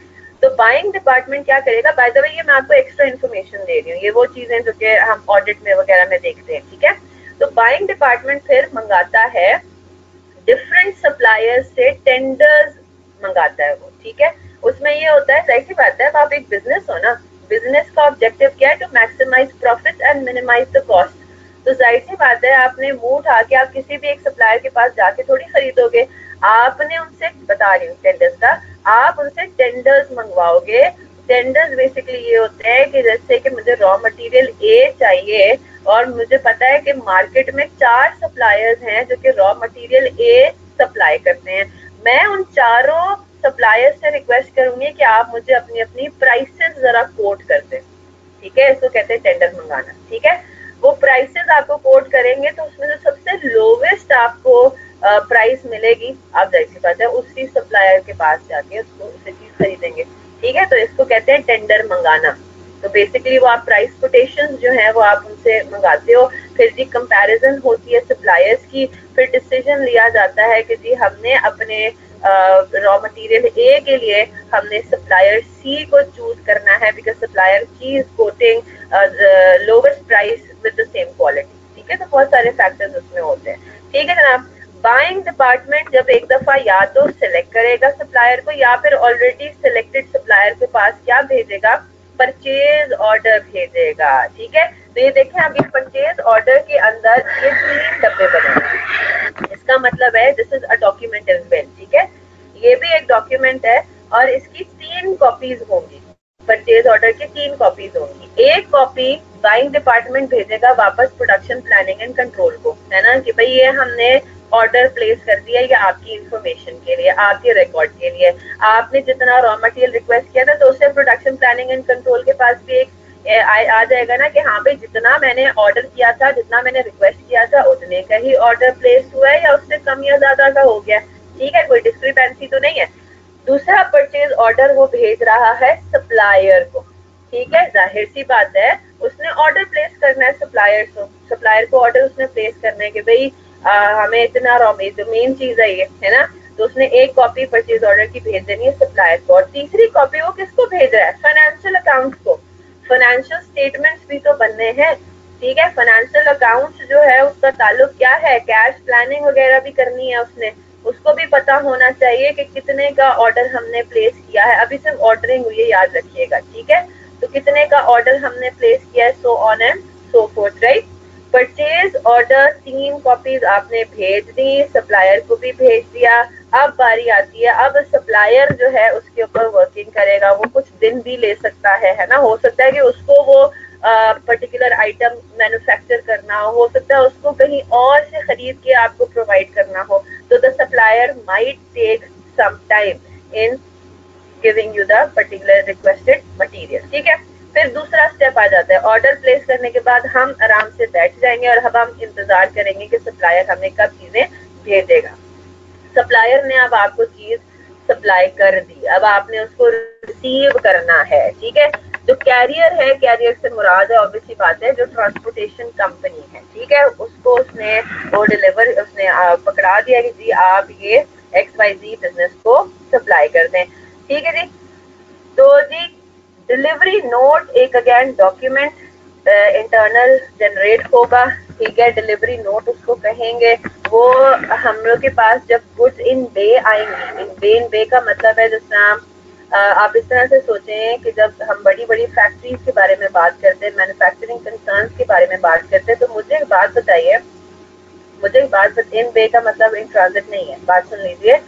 तो बाइंग डिपार्टमेंट क्या करेगा, बाय द वे ये मैं आपको एक्स्ट्रा इन्फॉर्मेशन दे रही हूँ, ये वो चीजें जो कि हम ऑडिट में वगैरह में देखते हैं, ठीक है। तो बाइंग डिपार्टमेंट फिर मंगाता है डिफरेंट सप्लायर्स से टेंडर्स मंगाता है वो, ठीक है। उसमें ये होता है, जाहिर सी बात है, अब आप एक बिजनेस हो ना, बिजनेस का ऑब्जेक्टिव क्या है, to maximise profit and minimise the cost. तो जाहिर सी बात है आपने मुंह उठा के आप किसी भी एक सप्लायर के पास जाके थोड़ी खरीदोगे, आपने उनसे, बता रही हूँ टेंडर्स का, आप उनसे टेंडर्स मंगवाओगे। टेंडर्स बेसिकली ये होते हैं कि जैसे कि मुझे रॉ मटेरियल ए चाहिए और मुझे पता है कि मार्केट में 4 सप्लायर्स हैं जो कि रॉ मटेरियल ए सप्लाई करते हैं, मैं उन चारों सप्लायर्स से रिक्वेस्ट करूंगी कि आप मुझे अपनी अपनी प्राइसेस जरा कोट कर दें, ठीक है। इसको कहते हैं टेंडर मंगाना, ठीक है। वो प्राइसेस आपको कोट करेंगे तो उसमें जो सबसे लोवेस्ट आपको प्राइस मिलेगी, आप जाहिर सी बात है उसी सप्लायर के पास जाके उसको उससे चीज खरीदेंगे, ठीक है। तो इसको कहते हैं टेंडर मंगाना। तो बेसिकली वो आप प्राइस कोटेशंस जो है वो आप उनसे मंगाते हो, फिर जी कंपैरिजन होती है सप्लायर्स की, फिर डिसीजन लिया जाता है कि जी हमने अपने रॉ मटेरियल ए के लिए हमने सप्लायर सी को चूज करना है because supplier C is quoting lowest price with the same quality, ठीक है। तो बहुत सारे फैक्टर्स उसमें होते हैं, ठीक है जनाब। बाइंग डिपार्टमेंट जब एक दफा या तो सिलेक्ट करेगा सप्लायर को या फिर ऑलरेडी सिलेक्टेड सप्लायर के पास क्या भेजेगा, परचेज ऑर्डर भेजेगा, ठीक है। तो ये देखें आप, इस परचेज ऑर्डर के अंदर ये 3 डब्बे बने, इसका मतलब है this is a document as well, ठीक है। ये भी एक डॉक्यूमेंट है और इसकी 3 कॉपीज होंगी, परचेज ऑर्डर की 3 कॉपीज होंगी। एक कॉपी बाइंग डिपार्टमेंट भेजेगा वापस प्रोडक्शन प्लानिंग एंड कंट्रोल को, है ना, कि भाई ये हमने ऑर्डर प्लेस कर दिया, ये आपकी इंफॉर्मेशन के लिए, आपके रिकॉर्ड के लिए, आपने जितना रॉ मटेरियल रिक्वेस्ट किया था तो उससे प्रोडक्शन प्लानिंग एंड कंट्रोल के पास भी एक आ जाएगा ना कि हाँ भाई जितना मैंने ऑर्डर किया था, जितना मैंने रिक्वेस्ट किया था उतने का ही ऑर्डर प्लेस हुआ है या उससे कम या ज्यादा का हो गया, ठीक है, कोई डिस्क्रिपेंसी तो नहीं है। दूसरा परचेज ऑर्डर वो भेज रहा है सप्लायर को, ठीक है। जाहिर सी बात है उसने ऑर्डर प्लेस करना है सप्लायर को ऑर्डर उसने प्लेस करना है कि भाई हमें इतना रॉ जो मेन चीज है ये, है ना। तो उसने एक कॉपी परचेज ऑर्डर की भेज देनी है सप्लायर को, और तीसरी कॉपी वो किसको भेज रहा है, फाइनेंशियल अकाउंट को। फाइनेंशियल स्टेटमेंट्स भी तो बनने हैं, ठीक है। फाइनेंशियल अकाउंट्स जो है उसका ताल्लुक क्या है, कैश प्लानिंग वगैरह भी करनी है उसने, उसको भी पता होना चाहिए कि कितने का ऑर्डर हमने प्लेस किया है। अभी सिर्फ ऑर्डरिंग हुई है, याद रखिएगा, ठीक है। तो कितने का ऑर्डर हमने प्लेस किया है, so on and so fourth, right. Purchase order 3 copies आपने भेज दी, सप्लायर को भी भेज दिया। अब बारी आती है, अब सप्लायर जो है उसके ऊपर वर्किंग करेगा, वो कुछ दिन भी ले सकता है ना। हो सकता है कि उसको वो पर्टिकुलर आइटम मैन्युफैक्चर करना हो सकता है उसको कहीं और से खरीद के आपको प्रोवाइड करना हो, तो the supplier might take some time in giving you the particular requested material, ठीक है। फिर दूसरा स्टेप आ जाता है, ऑर्डर प्लेस करने के बाद हम आराम से बैठ जाएंगे और अब हम इंतजार करेंगे कि सप्लायर हमें कब चीजें भेजेगा। सप्लायर ने अब आपको चीज सप्लाई कर दी, अब आपने उसको रिसीव करना है, ठीक है। जो कैरियर है, कैरियर से मुराद है ऑब्वियसली बात है जो ट्रांसपोर्टेशन कंपनी है, ठीक है, उसको उसने वो डिलीवर उसने पकड़ा दिया कि जी आप ये XYZ बिजनेस को सप्लाई कर दें, ठीक है जी। तो जी डिलीवरी नोट एक अगेन डॉक्यूमेंट इंटरनल जनरेट होगा, ठीक है। डिलीवरी नोट उसको कहेंगे, वो हम लोग के पास जब गुड्स इन बे आएंगी, इन बे का मतलब है जिस तरह आप इस तरह से सोचें कि जब हम बड़ी बड़ी फैक्ट्रीज के बारे में बात करते हैं, मैन्युफैक्चरिंग कंसर्न्स के बारे में बात करते हैं, तो मुझे एक बात बताइए मुझे बात, इन बे का मतलब इन ट्रांजिट नहीं है, बात सुन लीजिए।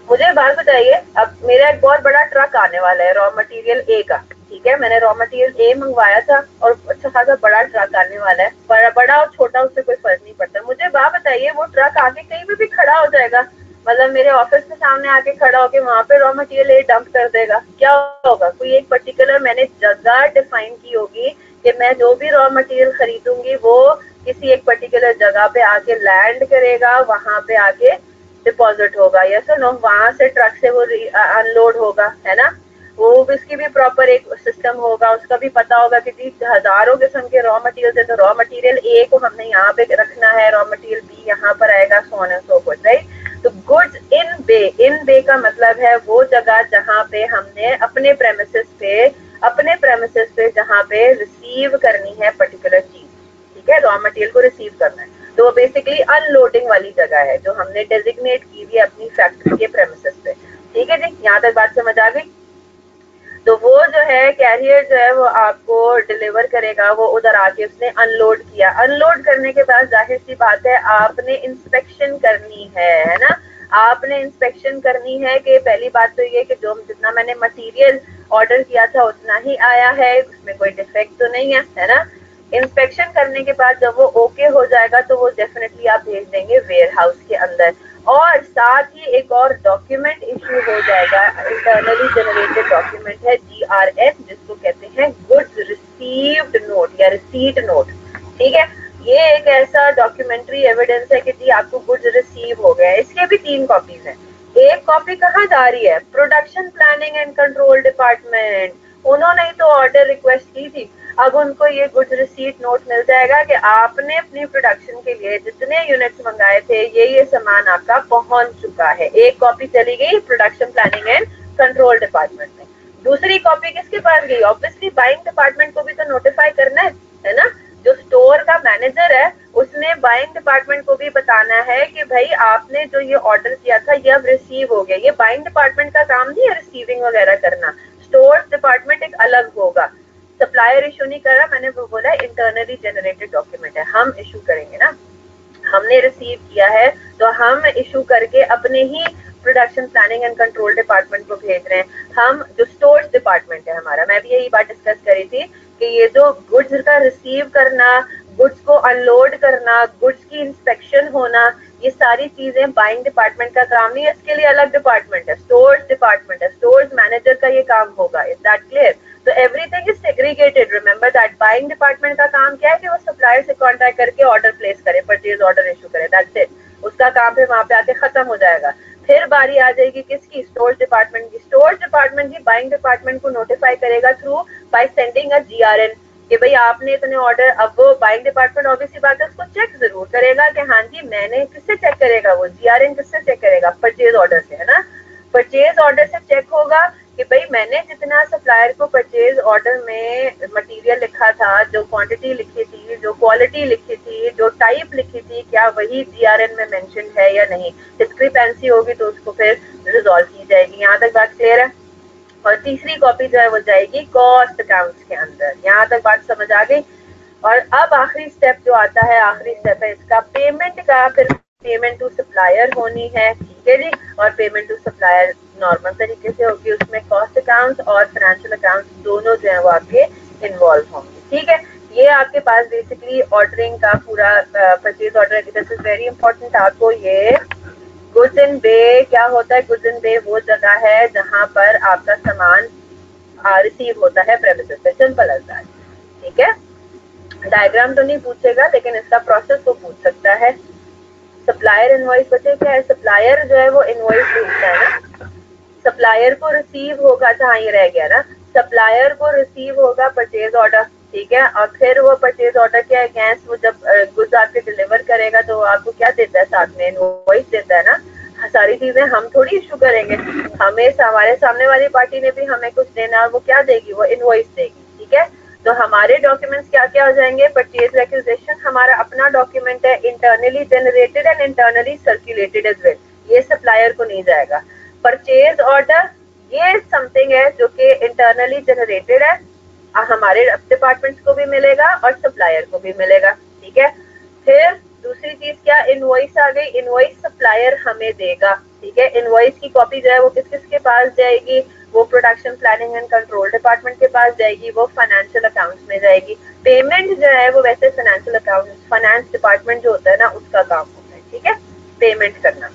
मुझे बात बताइए, अब मेरा एक बहुत बड़ा ट्रक आने वाला है रॉ मटेरियल ए का, ठीक है, मैंने रॉ मटेरियल ए मंगवाया था और अच्छा खासा बड़ा ट्रक आने वाला है, बड़ा और छोटा उससे कोई फर्क नहीं पड़ता। मुझे बात बताइए, वो ट्रक आके कहीं पे भी खड़ा हो जाएगा, मतलब मेरे ऑफिस के सामने आके खड़ा होके वहां पे रॉ मटेरियल ए डंप कर देगा, क्या होगा? कोई एक पर्टिकुलर मैंने जगह डिफाइन की होगी कि मैं जो भी रॉ मटेरियल खरीदूंगी वो किसी एक पर्टिकुलर जगह पे आके लैंड करेगा, वहां पे आके डिपॉजिट होगा, यस और नो, वहां से ट्रक से वो अनलोड होगा, है ना। वो इसकी भी प्रॉपर एक सिस्टम होगा, उसका भी पता होगा कि जी हजारों किस्म के रॉ मटेरियल है, तो रॉ मटेरियल ए को हमने यहाँ पे रखना है, रॉ मटेरियल बी यहाँ पर आएगा, so on and so forth, right. तो गुड्स इन बे का मतलब है वो जगह जहाँ पे हमने अपने प्रेमिसेस पे जहाँ पे रिसीव करनी है पर्टिकुलर चीज, ठीक है, रॉ मटेरियल को रिसीव करना है, तो बेसिकली अनलोडिंग वाली जगह है जो हमने डेजिग्नेट की हुई अपनी फैक्ट्री के प्रेमिसेस पे, ठीक है जी, यहाँ तक बात समझ आ गई। तो वो जो है कैरियर जो है वो आपको डिलीवर करेगा, वो उधर आके उसने अनलोड किया, अनलोड करने के बाद जाहिर सी बात है आपने इंस्पेक्शन करनी है ना, आपने इंस्पेक्शन करनी है कि पहली बात तो ये कि जो जितना मैंने मटेरियल ऑर्डर किया था उतना ही आया है, उसमें कोई डिफेक्ट तो नहीं है ना। इंस्पेक्शन करने के बाद जब वो ओके हो जाएगा तो वो डेफिनेटली आप भेज देंगे वेयर हाउस के अंदर, और साथ ही एक और डॉक्यूमेंट इश्यू हो जाएगा, इंटरनली जनरेटेड डॉक्यूमेंट है GRN, जिसको कहते हैं गुड्स रिसीव्ड नोट या रिसीट नोट, ठीक है। ये एक ऐसा डॉक्यूमेंट्री एविडेंस है कि जी आपको गुड्स रिसीव हो गया है। इसके भी 3 कॉपीज हैं, एक कॉपी कहाँ जा रही है? Production planning and control department, उन्होंने ही तो ऑर्डर रिक्वेस्ट की थी, अब उनको ये गुड्स रिसीट नोट मिल जाएगा कि आपने अपनी प्रोडक्शन के लिए जितने यूनिट्स मंगाए थे ये सामान आपका पहुंच चुका है। एक कॉपी चली गई production planning and control department में, दूसरी कॉपी किसके पास गई? ऑब्वियसली बाइंग डिपार्टमेंट को भी तो नोटिफाई करना है ना। जो स्टोर का मैनेजर है उसने बाइंग डिपार्टमेंट को भी बताना है कि भाई आपने जो ये ऑर्डर किया था ये अब रिसीव हो गया। ये बाइंग डिपार्टमेंट का काम नहीं है रिसीविंग वगैरह करना, स्टोर डिपार्टमेंट एक अलग होगा। सप्लायर इशू नहीं कर रहा, मैंने वो बोला इंटरनली जनरेटेड डॉक्यूमेंट है, हम इशू करेंगे ना, हमने रिसीव किया है तो हम इशू करके अपने ही production planning and control department को भेज रहे हैं। हम जो स्टोर्स डिपार्टमेंट है हमारा, मैं भी यही बात डिस्कस करी थी कि ये जो गुड्स का रिसीव करना, गुड्स को अनलोड करना, गुड्स की इंस्पेक्शन होना, ये सारी चीजें बाइंग डिपार्टमेंट का काम नहीं है, इसके लिए अलग डिपार्टमेंट है, स्टोर्स डिपार्टमेंट है, स्टोर्स मैनेजर का ये काम होगा। Is that clear? तो everything is segregated. Remember that buying department का काम क्या है कि वो सप्लायर से कॉन्टैक्ट करके ऑर्डर प्लेस करे, परचेज ऑर्डर इशू करे, दैट्स इट। उसका काम फिर वहां पे आके खत्म हो जाएगा। फिर बारी आ जाएगी किसकी? स्टोर्स डिपार्टमेंट की। स्टोर्स डिपार्टमेंट की बाइंग डिपार्टमेंट को नोटिफाई करेगा through by sending a GRN कि भाई आपने इतने ऑर्डर। अब वो बाइंग डिपार्टमेंट ऑब्वियसली बात है उसको चेक जरूर करेगा कि हाँ जी मैंने, किससे चेक करेगा वो? GRN किससे चेक करेगा? परचेज ऑर्डर से, है ना। परचेज ऑर्डर से चेक होगा कि भाई मैंने जितना सप्लायर को परचेज ऑर्डर में मटेरियल लिखा था, जो क्वांटिटी लिखी थी, जो क्वालिटी लिखी थी, जो टाइप लिखी थी, क्या वही GRN में मेंशन है या नहीं। डिस्क्रिपेंसी होगी तो उसको फिर रिजॉल्व की जाएगी। यहाँ तक बात क्लियर है? और तीसरी कॉपी जो है वो जाएगी कॉस्ट अकाउंट्स के अंदर। यहाँ तक बात समझ आ गई? और अब आखिरी स्टेप जो आता है, आखिरी स्टेप है इसका पेमेंट का। फिर पेमेंट टू सप्लायर होनी है, ठीक है जी। और पेमेंट टू सप्लायर नॉर्मल तरीके से होगी, उसमें कॉस्ट अकाउंट्स और फाइनेंशियल अकाउंट्स दोनों जो है वो आपके इन्वॉल्व होंगे, ठीक है। ये आपके पास बेसिकली ऑर्डरिंग का पूरा purchase order. This is very important. आपको ये गुड्स इन बे क्या होता है? गुड्स इन बे वो जगह है जहां पर आपका सामान रिसीव होता है प्रेमिसेस से, सिंपल एज दैट, ठीक है। डायग्राम तो नहीं पूछेगा लेकिन इसका प्रोसेस तो पूछ सकता है। सप्लायर इनवॉइस बचे क्या है? सप्लायर जो है वो इनवॉइस भेजता है ना, सप्लायर को रिसीव होगा, जहाँ ये रह गया ना, सप्लायर को रिसीव होगा परचेज ऑर्डर, ठीक है। और फिर वो परचेज ऑर्डर के अगेंस्ट वो जब गुड्स आपके डिलीवर करेगा तो आपको क्या देता है? साथ में इनवॉइस देता है ना। सारी चीजें हम थोड़ी इशू करेंगे, हमें हमारे सामने वाली पार्टी ने भी हमें कुछ देना, और वो क्या देगी? वो इनवॉइस देगी, ठीक है। तो हमारे डॉक्यूमेंट्स क्या क्या हो जाएंगे? परचेज रिक्विजिशन हमारा अपना डॉक्यूमेंट है, internally generated and internally circulated as well, ये सप्लायर को नहीं जाएगा। परचेज ऑर्डर ये समथिंग है जो कि इंटरनली जनरेटेड है, हमारे डिपार्टमेंट्स को भी मिलेगा और सप्लायर को भी मिलेगा, ठीक है। फिर दूसरी चीज क्या, इनवॉइस आ गई। इनवॉइस सप्लायर हमें देगा, ठीक है। इनवॉइस की कॉपी जो है वो किस किस के पास जाएगी, वो production planning and control department के पास जाएगी, वो फाइनेंशियल अकाउंट्स में जाएगी। पेमेंट जो है वो वैसे फाइनेंशियल अकाउंट, फाइनेंस डिपार्टमेंट जो होता है ना उसका काम होता है, ठीक है, पेमेंट करना।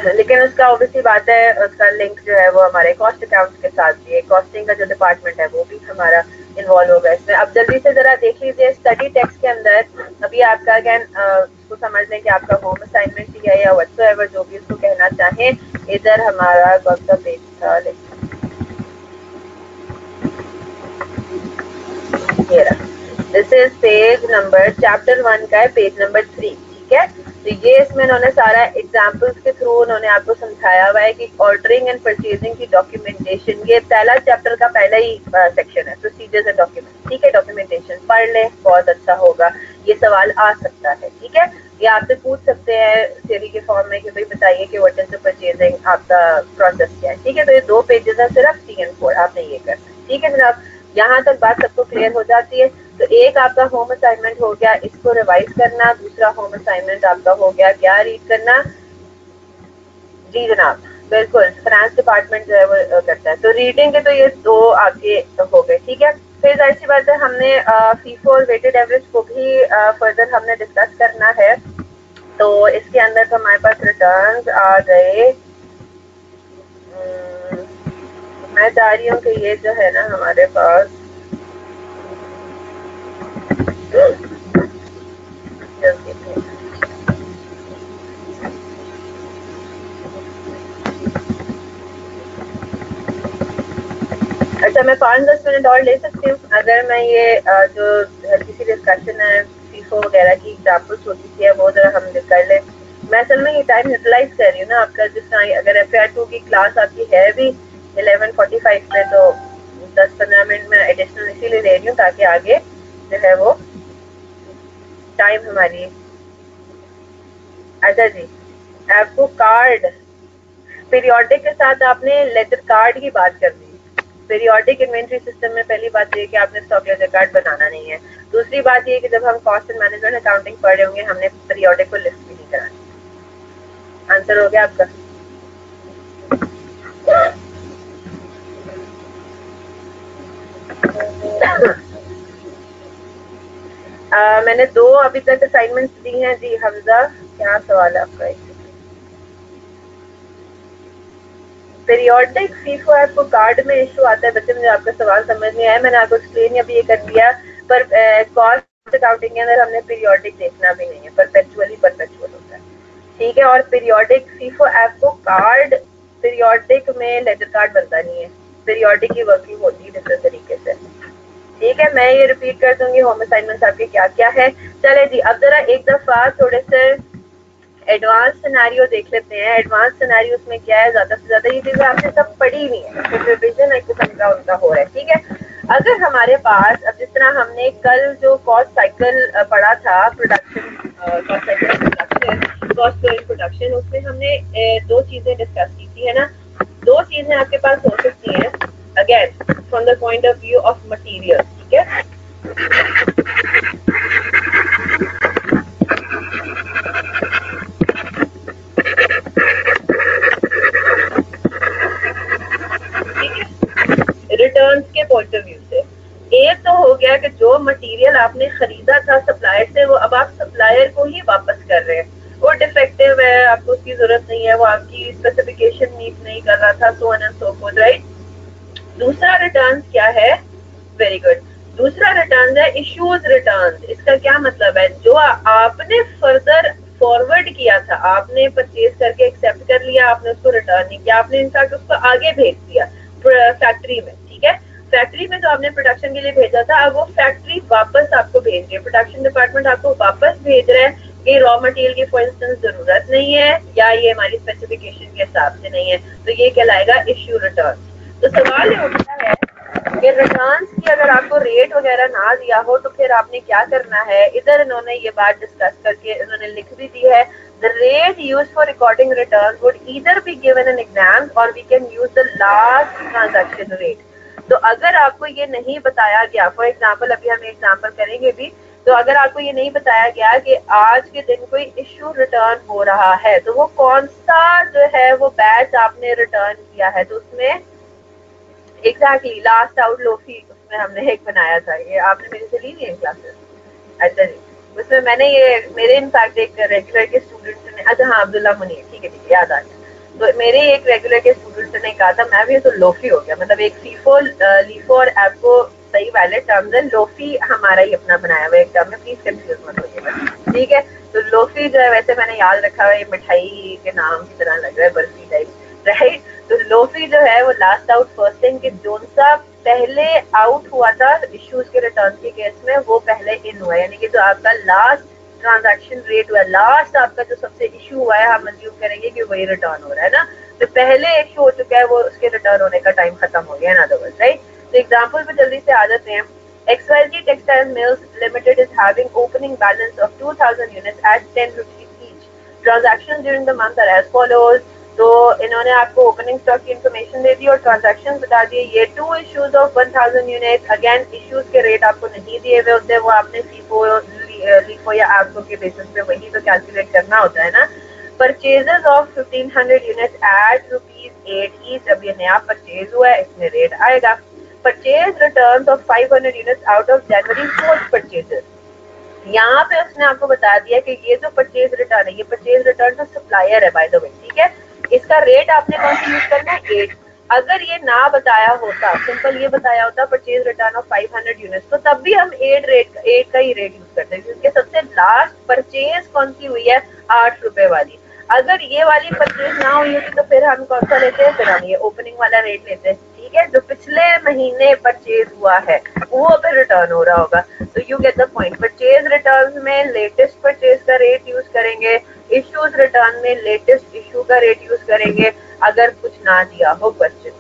लेकिन उसका ऑब्वियसली बात है, उसका लिंक जो है वो हमारे कॉस्ट अकाउंट्स के साथ भी है। कॉस्टिंग का जो डिपार्टमेंट है वो भी हमारा इन्वॉल्व होगा इसमें। अब जल्दी से जरा देख लीजिए स्टडी टेक्स्ट के अंदर, अभी आपका अगेन उसको समझ लें कि आपका होम असाइनमेंट ही है या व्हाटसोएवर जो भी उसको कहना चाहें। इधर हमारा कौन सा पेज था, this is page number, chapter 1 का है, पेज नंबर 3, ठीक है। तो ये इसमें उन्होंने सारा एग्जाम्पल्स के थ्रू उन्होंने आपको समझाया हुआ है कि ऑर्डरिंग एंड परचेजिंग की डॉक्यूमेंटेशन, ये पहला चैप्टर का पहला ही सेक्शन है, प्रोसीजर्स एंड डॉक्यूमेंट, ठीक है। डॉक्यूमेंटेशन पढ़ ले, बहुत अच्छा होगा, ये सवाल आ सकता है, ठीक है। ये आपसे पूछ सकते हैं थ्योरी के फॉर्म में कि भाई बताइए कि व्हाट इज द परचेजिंग, आपका प्रोसेस क्या है, ठीक है। तो ये 2 पेजेस है सिर्फ 3 और 4, आपने ये करना है, ठीक है जनाब। यहाँ तक बात सबको क्लियर हो जाती है। तो एक आपका होम असाइनमेंट हो गया, इसको रिवाइज करना। दूसरा होम असाइनमेंट आपका हो गया क्या, रीड करना। जी जनाब, बिल्कुल, फाइनेंस डिपार्टमेंट जो है वो करता है। तो रीडिंग के तो ये 2 आपके हो गए, ठीक है। फिर जाहिर सी बात है हमने फीफो और वेटेड एवरेज को भी फर्दर हमने डिस्कस करना है। तो इसके अंदर तो हमारे पास रिटर्न्स आ गए। मैं चाह रही हूँ कि ये जो है ना हमारे पास अच्छा, मैं 5-10 मिनट और ले सकती हूँ अगर मैं ये जो हल्की सी डिस्कशन है फीफो वगैरह की एग्जाम्पल छोटी सी है वो जरा हम कर लें। मैं असल में ये टाइम यूटिलाइज कर रही हूँ ना आपका, जिस तरह अगर FR2 की क्लास आपकी है भी 11:45 में, तो 10-15 मिनट में एडिशनल इसीलिए ले रही हूँ ताकि आगे जो है वो टाइम हमारी। अच्छा जी, आपको कार्ड पीरियोडिक के साथ आपने लेजर कार्ड की बात कर दी। पीरियोडिक इन्वेंट्री सिस्टम में पहली बात ये कि आपने स्टॉक लेजर कार्ड बनाना नहीं है। दूसरी बात ये कि जब हम कॉस्ट एंड मैनेजमेंट अकाउंटिंग पढ़ रहे होंगे हमने पीरियोडिक को लिस्ट भी नहीं करानी। आंसर हो गया आपका। मैंने 2 अभी तक असाइनमेंट्स दी हैं। जी हमजा, क्या सवाल है आपका? पीरियोडिक फीफो आपको कार्ड में इशू आता है बच्चे, मुझे आपका सवाल समझ नहीं आया, मैंने आपको एक्सप्लेन अभी ये कर दिया। पर कॉस्ट अकाउंटिंग के अंदर हमने पीरियोडिक देखना भी नहीं है, परपेचुअली परपेचुअल होता है, ठीक है। और पीरियोडिक फीफो आपको कार्ड, पीरियोडिक में लेजर कार्ड बनता नहीं है, पीरियोडिक की वर्किंग होती है डिफरेंट तरीके से, ठीक है। मैं ये रिपीट कर दूंगी होम असाइनमेंट्स आपके क्या क्या है। चले जी, अब जरा एक दफा थोड़े से एडवांस सिनेरियो देख लेते हैं। एडवांस सिनेरियो में क्या है, ज्यादा से ज्यादा ये चीजें आपने सब पढ़ी नहीं है, फिर रिविजन एक किस्म का उनका हो रहा है, ठीक है। अगर हमारे पास, अब जिस तरह हमने कल जो कॉस्ट साइकिल पढ़ा था, production cost cycle production, cost in production, उसमें हमने 2 चीजें डिस्कस की थी, है ना। 2 चीजें आपके पास हो सकती हैं again from the point of view of material, ठीक है। रिटर्न्स के पॉइंट ऑफ व्यू से एक तो हो गया कि जो मटेरियल आपने खरीदा था सप्लायर से, वो अब आप सप्लायर को ही वापस कर रहे हैं, वो डिफेक्टिव है, आपको उसकी जरूरत नहीं है, वो आपकी स्पेसिफिकेशन मीट नहीं कर रहा था, so on and so fourth, right. दूसरा रिटर्न क्या है, वेरी गुड, दूसरा रिटर्न है इश्यूज रिटर्न। इसका क्या मतलब है, जो आपने फर्दर फॉरवर्ड किया था, आपने परचेज करके एक्सेप्ट कर लिया, आपने उसको रिटर्न नहीं किया, आपने इनफैक्ट उसको आगे भेज दिया फैक्ट्री में, ठीक है। फैक्ट्री में जो आपने प्रोडक्शन के लिए भेजा था, अब वो फैक्ट्री वापस आपको भेज रही है, प्रोडक्शन डिपार्टमेंट आपको वापस भेज रहा है कि रॉ मटेरियल की फॉर इंस्टेंस जरूरत नहीं है या ये हमारी स्पेसिफिकेशन के हिसाब से नहीं है, तो ये कहलाएगा इश्यू रिटर्न। तो सवाल ये उठता है कि रिटर्न की अगर आपको रेट वगैरह ना दिया हो तो फिर आपने क्या करना है। इधर इन्होंने ये बात डिस्कस करके इन्होंने लिख भी दी है, the rate used for recording returns would either be given in exams or we can use the last transaction rate। तो अगर आपको ये नहीं बताया गया, फॉर एग्जाम्पल अभी हम एग्जाम्पल करेंगे भी तो अगर आपको ये नहीं बताया गया कि आज के दिन कोई इशू रिटर्न हो रहा है तो वो कौन सा जो है वो बैच आपने रिटर्न किया है, तो उसमें एग्जैक्टली लास्ट आउट लोफी उसमें हमने एक बनाया था। ये आपने मेरे से ली है क्लासेस? अच्छा जी, उसमें मैंने ये मेरे इनफैक्ट एक रेगुलर के स्टूडेंट ने, अच्छा हाँ अब्दुल्ला मुनीर, ठीक है याद आ गया। तो मेरे एक रेगुलर के स्टूडेंट ने कहा था मैं भी तो लोफी हो गया, मतलब एक फीफो लीफो और एप्को सही वैलिड टर्म्स है, लोफी हमारा ही अपना बनाया हुआ एक टर्म है, प्लीज कंफ्यूज मत होइएगा, ठीक है। तो लोफी जो है वैसे मैंने याद रखा हुआ है, मिठाई के नाम की तरह लग रहा है, बर्फी टाइप, राइट। तो लोफी जो है वो लास्ट आउट फर्स्ट इन के जोन सा पहले आउट हुआ था इश्यूज के रिटर्न के केस में, वो पहले इन हुआ, यानी कि जो आपका लास्ट ट्रांजैक्शन रेट हुआ, लास्ट आपका जो सबसे इशू हुआ है, हम अज्यूम करेंगे कि वही रिटर्न हो रहा है ना। तो पहले इशू हो चुका है वो, उसके रिटर्न होने का टाइम खत्म हो गया, इन अदर वर्ड्स, राइट। तो एग्जांपल पे जल्दी से आ जाते हैं। XYZ Textile Mills Limited is having opening balance of 2000 units at 10 rupees each. Transactions during the month are as follows. तो इन्होंने आपको ओपनिंग स्टॉक की इन्फॉर्मेशन दे दी और ट्रांजैक्शन बता दिए। ये 2 issues of 1000 unit, again issues के रेट आपको नहीं दिए हुए होते, वो आपने लीफो या एप्को के बेसिस पे वही तो कैलकुलेट करना होता है ना। Purchases of 1500 unit at ₹8 each, अब ये नया परचेज हुआ है, इसमें रेट आएगा। Purchase returns of 500 units out of January 4 purchases, यहाँ पे उसने आपको बता दिया कि ये जो परचेज रिटर्न है, ये परचेज रिटर्न तो सप्लायर है बाय द वे, ठीक है। इसका रेट आपने कौन सा यूज करना है, 8। अगर ये ना बताया होता, सिंपल ये बताया होता परचेज रिटर्न ऑफ 500 यूनिट्स, तो तब भी हम 8 का ही रेट यूज करते हैं, क्योंकि सबसे लास्ट परचेज कौन सी हुई है, 8 रुपए वाली। अगर ये वाली परचेज ना हुई होती तो फिर हम कौन सा लेते हैं, फिर हम ये ओपनिंग वाला रेट लेते हैं, ठीक है। जो पिछले महीने परचेज हुआ है वो फिर रिटर्न हो रहा होगा। तो you get the point. Purchase return में लेटेस्ट परचेज का रेट यूज करेंगे, इश्यूज रिटर्न में लेटेस्ट इशू का रेट यूज करेंगे अगर कुछ ना दिया हो क्वेश्चन।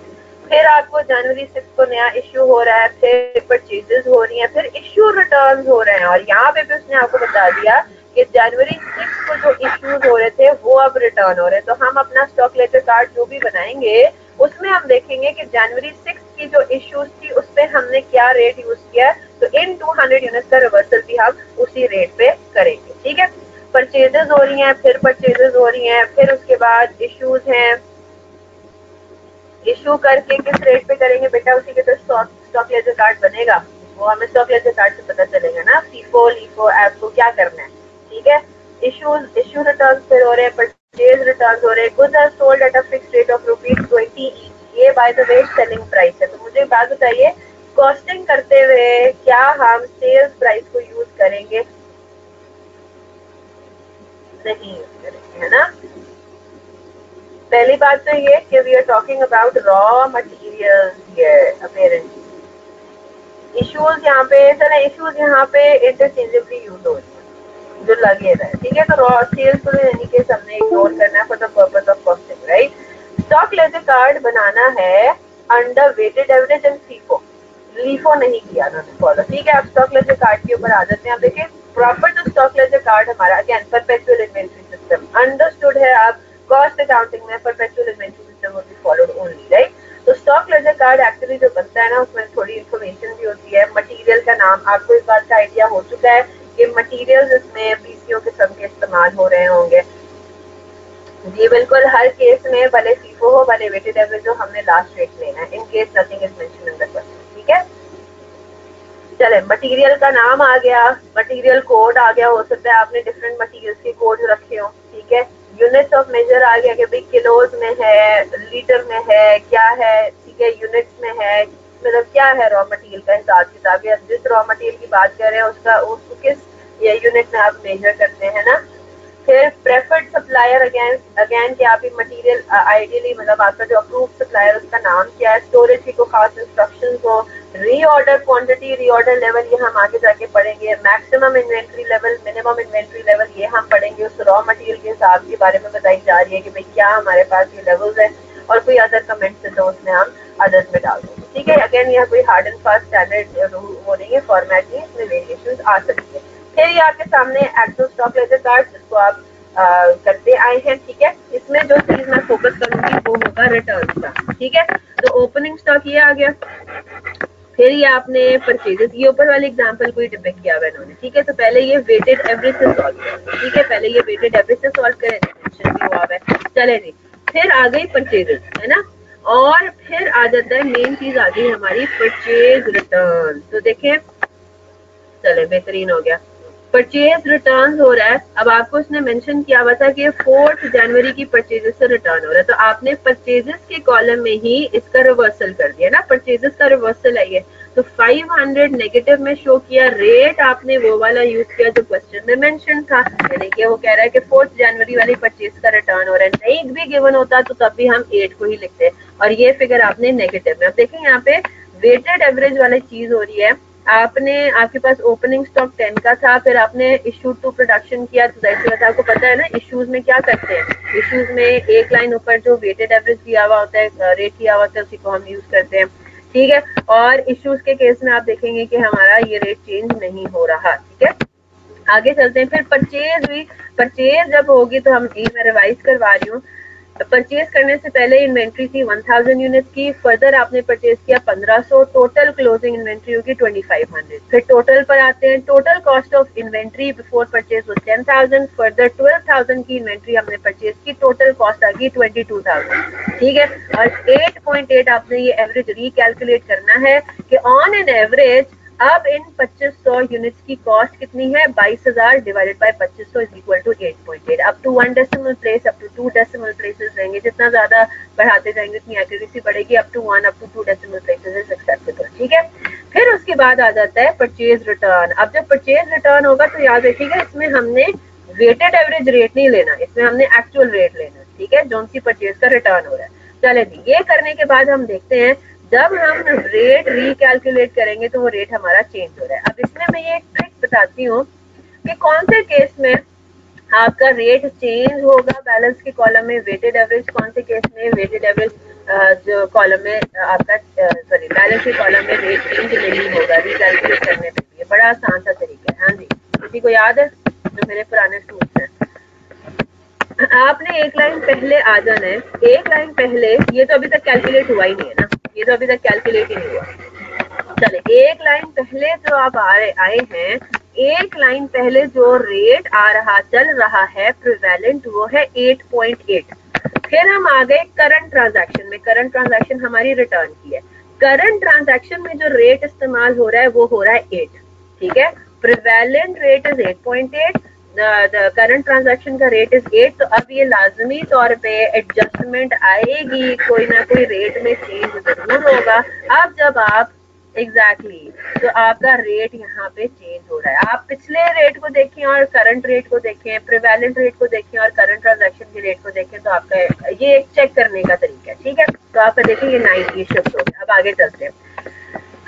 फिर आपको जनवरी 6 को नया इश्यू हो रहा है, फिर परचेजेस हो रही हैं, फिर इश्यू रिटर्न्स हो रहे हैं, और यहाँ पे भी उसने आपको बता दिया कि जनवरी 6 को जो इश्यूज हो रहे थे वो अब रिटर्न हो रहे हैं। तो हम अपना स्टॉक लेटर कार्ड जो भी बनाएंगे उसमें हम देखेंगे कि जनवरी 6 की जो इश्यूज थी उस पर हमने क्या रेट यूज किया, तो इन 200 यूनिट्स का रिवर्सल भी हम उसी रेट पे करेंगे, ठीक है। परचेजेस हो रही हैं, फिर परचेजेस हो रही हैं, फिर उसके बाद इश्यूज हैं, इशू करके किस रेट पे करेंगे बेटा, उसी के तो स्टॉक लेजर कार्ड बनेगा, वो हमें स्टॉक लेजर कार्ड से पता चलेगा ना, फीफो लीफो ऐप को क्या करना है, ठीक है। इशू रिटर्न फिर हो रहे हैं, परचेज रिटर्न हो रहे हैं। Goods are sold at a fixed rate of ₹20 each, ये by the way selling price है। तो मुझे बात बताइए, कॉस्टिंग करते हुए क्या हम सेल्स प्राइस को यूज करेंगे, नहीं यूज करेंगे, है ना। पहली बात तो ये कि we are talking about raw materials here appearance. Issues यहाँ पे चले, इश्यूज यहाँ पे इंटरचेंजेबली यूज हो रही है जो लगे रहे, ठीक है। तो रॉ सेल्स को यानी कि हमने इग्नोर करना है for the purpose of costing, right. Stock ledger card बनाना है under weighted average and FIFO, LIFO नहीं किया उन्होंने फॉलो, ठीक है। आप स्टॉक लेजर कार्ड के ऊपर आ जाते हैं। आप देखिए प्रॉपर जो स्टॉक लेजर कार्ड हमारा, again perpetual inventory system understood है, आप कॉस्ट अकाउंटिंग में perpetual inventory system will be followed only, right. तो स्टॉक लेजर कार्ड एक्चुअली जो बनता है ना, उसमें थोड़ी इन्फॉर्मेशन भी होती है। मटेरियल का नाम आपको इस बात का आइडिया हो चुका है कि मटेरियल इसमें पीसीओ किस्म के इस्तेमाल हो रहे होंगे जी, बिल्कुल हर केस में, भले फीफो हो भले वेटेड एवरेज हो, हमने लास्ट रेट लेना है in case nothing is mention in the question, ठीक है। चले, मटेरियल का नाम आ गया, मटेरियल कोड आ गया, हो सकता है आपने डिफरेंट मटेरियल्स के कोड रखे हो, ठीक है। यूनिट्स ऑफ मेजर आ गया कि भाई किलोज में है, लीटर में है, क्या है, ठीक है, यूनिट्स में है, मतलब क्या है रॉ मटेरियल का हिसाब किताब, या जिस रॉ मटेरियल की बात कर रहे हैं उसको किस यूनिट में आप मेजर करते हैं ना। फिर प्रेफर्ड सप्लायर, अगेन कि आप मटेरियल आइडियली मतलब आपका जो अप्रूव सप्लायर उसका नाम क्या है, स्टोरेज की कोई खास इंस्ट्रक्शंस हो, रीऑर्डर क्वांटिटी, रीऑर्डर लेवल ये हम आगे जाके पढ़ेंगे, maximum inventory level, minimum inventory level ये हम पढ़ेंगे। उस रॉ मटेरियल के हिसाब के बारे में बताई जा रही है कि भाई क्या हमारे पास ये लेवल्स है, और कोई अदर कमेंट्स है तो उसमें हम अदर्स में डाल देंगे, ठीक है। अगेन यह कोई हार्ड एंड फास्ट स्टैंडर्ड वो नहीं है, फॉर्मेट नहीं, इसमें वेरिएशन आ सकती है। फिर ये आपके सामने एक्चुअल स्टॉक लेजर कार्ड जिसको आप करते आए हैं, ठीक है। इसमें जो चीज मैं फोकस करूंगी वो होगा रिटर्न का, ठीक है। तो ओपनिंग स्टॉक ये आ गया, फिर ये आपने परचेजेस, ये ऊपर वाले एग्जांपल को ही डिपिक्ट किया हुआ है इन्होंने, ठीक है। तो पहले ये वेटेड एवरेज से सॉल्व करें, ठीक है, पहले ये वेटेड एवरेज से सॉल्व करें, मेंशन भी हुआ हुआ है। चले जी, फिर आ गई परचेजेस, है ना, और फिर आ जाता है मेन चीज आ गई हमारी परचेज रिटर्न। तो देखें, चले बेहतरीन हो गया, परचेज रिटर्न हो रहा है। अब आपको इसने मेंशन किया हुआ था कि 4 जनवरी की परचेजेस से रिटर्न हो रहा है, तो आपने परचेजेस के कॉलम में ही इसका रिवर्सल कर दिया ना, परचेजेस का रिवर्सल है ये। तो 500 नेगेटिव में शो किया, रेट आपने वो वाला यूज किया जो क्वेश्चन में मेंशन था, यानी कि वो कह रहा है कि 4 जनवरी वाली परचेज का रिटर्न हो रहा है। नहीं भी गिवन होता तो तब भी हम 8 को ही लिखते, और ये फिगर आपने नेगेटिव में। अब देखें यहाँ पे वेटेड एवरेज वाली चीज हो रही है, आपने, आपके पास ओपनिंग स्टॉक 10 का था, फिर आपने इशू टू प्रोडक्शन किया, तो जैसे आपको पता है ना इश्यूज में क्या करते हैं, इश्यूज में एक लाइन ऊपर जो वेटेड एवरेज दिया हुआ होता है, रेट दिया हुआ होता है, उसी को हम यूज करते हैं, ठीक है। और इश्यूज के केस में आप देखेंगे कि हमारा ये रेट चेंज नहीं हो रहा, ठीक है। आगे चलते हैं, फिर परचेज हुई, परचेज जब होगी तो हम मैं रिवाइज करवा रही हूँ, परचेज करने से पहले इन्वेंट्री थी 1000 यूनिट की, फर्दर आपने परचेज किया 1500, टोटल क्लोजिंग इन्वेंट्री होगी 2500। फिर टोटल पर आते हैं, total cost of inventory before purchase was 10,000, further 12,000 की इन्वेंट्री हमने परचेज की, टोटल कॉस्ट आ गई 22,000, ठीक है। और 8.8 आपने ये एवरेज रिकैलकुलेट करना है कि ऑन एन एवरेज अब इन 2500 यूनिट्स की कॉस्ट कितनी है, 22,000 divided by 2500 is equal to 8.8। Up to 1 decimal place, up to 2 decimal places रहेंगे, जितना ज्यादा बढ़ाते जाएंगे उतनी एक्यूरेसी बढ़ेगी, up to 1 up to 2 decimal places is acceptable, ठीक है। फिर उसके बाद आ जाता है परचेज रिटर्न। अब जब परचेज रिटर्न होगा तो याद रखिएगा इसमें हमने वेटेड एवरेज रेट नहीं लेना, इसमें हमने एक्चुअल रेट लेना, ठीक है, जो सी परचेज का रिटर्न हो रहा है। चले जी, ये करने के बाद हम देखते हैं जब हम रेट रिकैलकुलेट करेंगे तो वो रेट हमारा चेंज हो रहा है। अब इसमें मैं ये एक ट्रिक बताती हूँ कि कौन से केस में आपका रेट चेंज होगा बैलेंस के कॉलम में, वेटेड एवरेज, कौन से केस में वेटेड एवरेज जो कॉलम में आपका सॉरी बैलेंस के कॉलम में रेट चेंज नहीं होगा रिकैलकुलेट करने पे। ये बड़ा आसान सा तरीका है। हाँ जी, किसी को याद है जो मेरे पुराने स्टूडेंट्स हैं? आपने एक लाइन पहले आ जाना है, एक लाइन पहले, ये तो अभी तक कैलकुलेट हुआ ही नहीं है ना, ये तो अभी तक कैलकुलेट ही नहीं हुआ। चले, एक लाइन पहले जो आप आए हैं, एक लाइन पहले जो रेट आ रहा चल रहा है प्रिवेलेंट वो है 8.8। फिर हम आ गए करंट ट्रांजैक्शन में, करंट ट्रांजैक्शन हमारी रिटर्न की है, करंट ट्रांजैक्शन में जो रेट इस्तेमाल हो रहा है वो हो रहा है 8, ठीक है। Prevalent rate is 8.8, current transaction का रेट इज 8। तो अब ये लाजमी तौर पे एडजस्टमेंट आएगी, कोई ना कोई रेट में चेंज जरूर होगा। अब जब आप एग्जैक्टली तो आपका रेट यहाँ पे चेंज हो रहा है। आप पिछले रेट को देखें और करंट रेट को देखें, प्रिवेलेंट रेट को देखें और करंट ट्रांजैक्शन के रेट को देखें, तो आपका ये एक चेक करने का तरीका है, ठीक है। तो आपका देखें ये 90 शिफ्ट हो गया। अब आगे चलते हैं,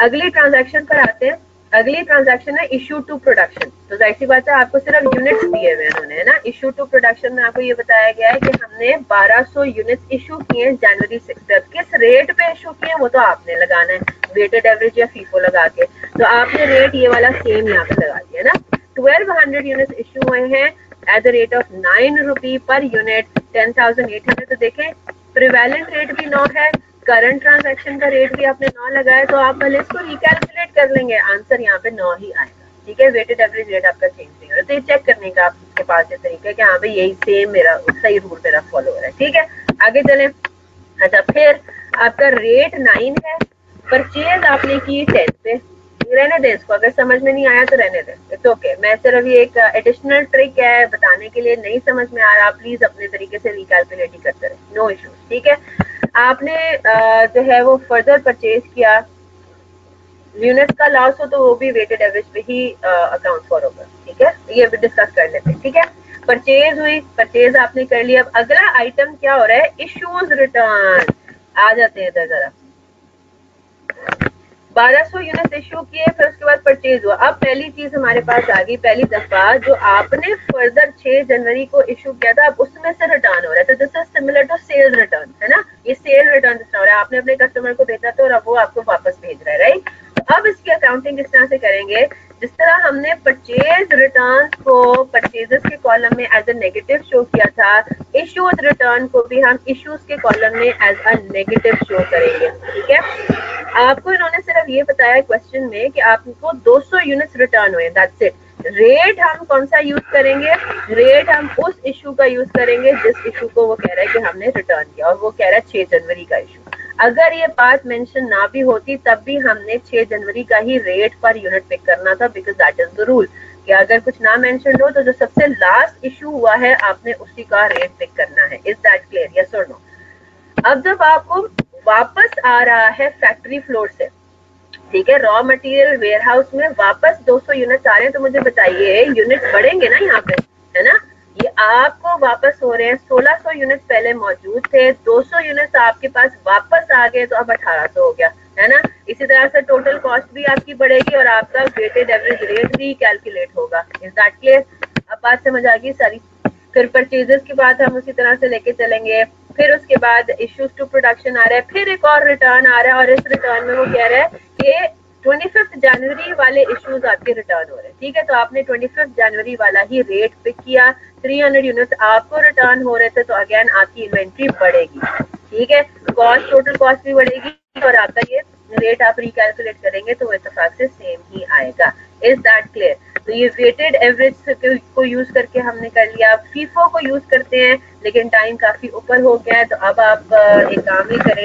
अगली ट्रांजैक्शन पर आते हैं। अगली ट्रांजैक्शन है इशू टू प्रोडक्शन। तो जाहिर सी बात है आपको सिर्फ यूनिट्स दिए हुए उन्होंने, है ना। इशू टू प्रोडक्शन में आपको ये बताया गया है कि हमने 1200 यूनिट्स इशू किए जनवरी 6। किस रेट पे इशू किए वो तो आपने लगाना है, वेटेड एवरेज या फीफो लगा के। तो आपने रेट ये वाला सेम यहाँ पे लगा दिया ना। 1200 यूनिट्स इशू हुए हैं at the rate of 9 rupee per unit, 10,800। तो देखें प्रिवेलेंट रेट भी 9 है, करंट ट्रांजैक्शन का रेट भी आपने 9 लगाया, तो आप भले इसको रिकैलकुलेट कर लेंगे, आंसर यहाँ पे 9 ही आएगा, ठीक है। वेटेड एवरेज रेट आपका चेंज नहीं हो रहा, तो ये चेक करने का आपके पास ये तरीका है कि हाँ भाई यही सेम मेरा सही रूल मेरा फॉलो हो रहा है, ठीक है। आगे चले। अच्छा, फिर आपका रेट 9 है, परचेज आपने की 10 पे, रहने दें इसको, अगर समझ में नहीं आया तो रहने दें, इट्स ओके। मैं सिर्फ ये एक एडिशनल ट्रिक है बताने के लिए, नहीं समझ में आ रहा प्लीज अपने तरीके से रिकैलकुलेट ही करते रहे, नो इश्यूज, ठीक है। आपने जो है वो फर्दर परचेज किया, यूनिट्स का लॉस हो तो वो भी वेटेड एवरेज पे ही अकाउंट फॉर होगा, ठीक है। ये भी डिस्कस कर लेते हैं, ठीक है। परचेज हुई, परचेज आपने कर लिया। अब अगला आइटम क्या हो रहा है, इश्यूज रिटर्न। आ जाते हैं इधर जरा। 1200 यूनिट इशू किए, फिर उसके बाद परचेज हुआ। अब पहली चीज हमारे पास आ गई, पहली दफा जो आपने फर्दर 6 जनवरी को इशू किया था, अब उसमें से रिटर्न हो रहा है। तो this is similar to sale return, है ना। ये सेल रिटर्न जिस तरह हो रहा है, आपने अपने कस्टमर को भेजा था और अब वो आपको वापस भेज रहा है, राइट। तो अब इसकी अकाउंटिंग किस तरह से करेंगे, जिस तरह हमने परचेज रिटर्न को परचेजेस के कॉलम में एज अ नेगेटिव शो किया था, इश्यूड रिटर्न को भी हम इश्यूज के कॉलम में एज अ नेगेटिव शो करेंगे। ठीक है, आपको इन्होंने सिर्फ ये बताया क्वेश्चन में कि आपको 200 यूनिट्स रिटर्न हुए, दैट्स इट। रेट हम कौन सा यूज करेंगे? रेट हम उस इशू का यूज करेंगे जिस इशू को वो कह रहा है कि हमने रिटर्न किया, और वो कह रहा है 6 जनवरी का इशू। अगर ये बात मेंशन ना भी होती तब भी हमने 6 जनवरी का ही रेट पर यूनिट पिक करना था, because that is the rule कि अगर कुछ ना मेंशन हो तो जो सबसे लास्ट इशू हुआ है आपने उसी का रेट पिक करना है। Is that clear? यस और नो? अब जब आपको वापस आ रहा है फैक्ट्री फ्लोर से, ठीक है, रॉ मटेरियल वेयर हाउस में वापस 200 यूनिट्स आ रहे हैं, तो मुझे बताइए यूनिट्स बढ़ेंगे ना यहाँ पे, है ना? ये आपको वापस हो रहे हैं, 1600 यूनिट्स पहले मौजूद थे, 200 यूनिट्स आपके पास वापस आ गए, तो अब 1800 हो गया, है ना? इसी तरह से टोटल कॉस्ट भी आपकी बढ़ेगी और आपका वेटेड एवरेज रेट भी कैलकुलेट होगा। Is that clear? अब बात समझ आ गई सारी। फिर परचेजेस की बात हम उसी तरह से लेके चलेंगे। फिर उसके बाद इश्यूज टू प्रोडक्शन आ रहा है, फिर एक और रिटर्न आ रहा है, और इस रिटर्न में वो कह रहा है कि 25 जनवरी वाले इश्यूज आपके रिटर्न हो रहे हैं। ठीक है, तो आपने 25 जनवरी वाला ही रेट पिक किया, 300 यूनिट्स आपको रिटर्न हो रहे थे, तो अगेन आपकी इन्वेंट्री बढ़ेगी। ठीक है, कॉस्ट, टोटल कॉस्ट भी बढ़ेगी और आपका ये रेट आप रिकैलकुलेट करेंगे तो इत्तेफाक से सेम ही आएगा। Is that clear? तो ये वेटेड एवरेज को यूज करके हमने कर लिया। फीफो को यूज करते हैं लेकिन टाइम काफी ऊपर हो गया है, तो अब आप एक काम ही करें,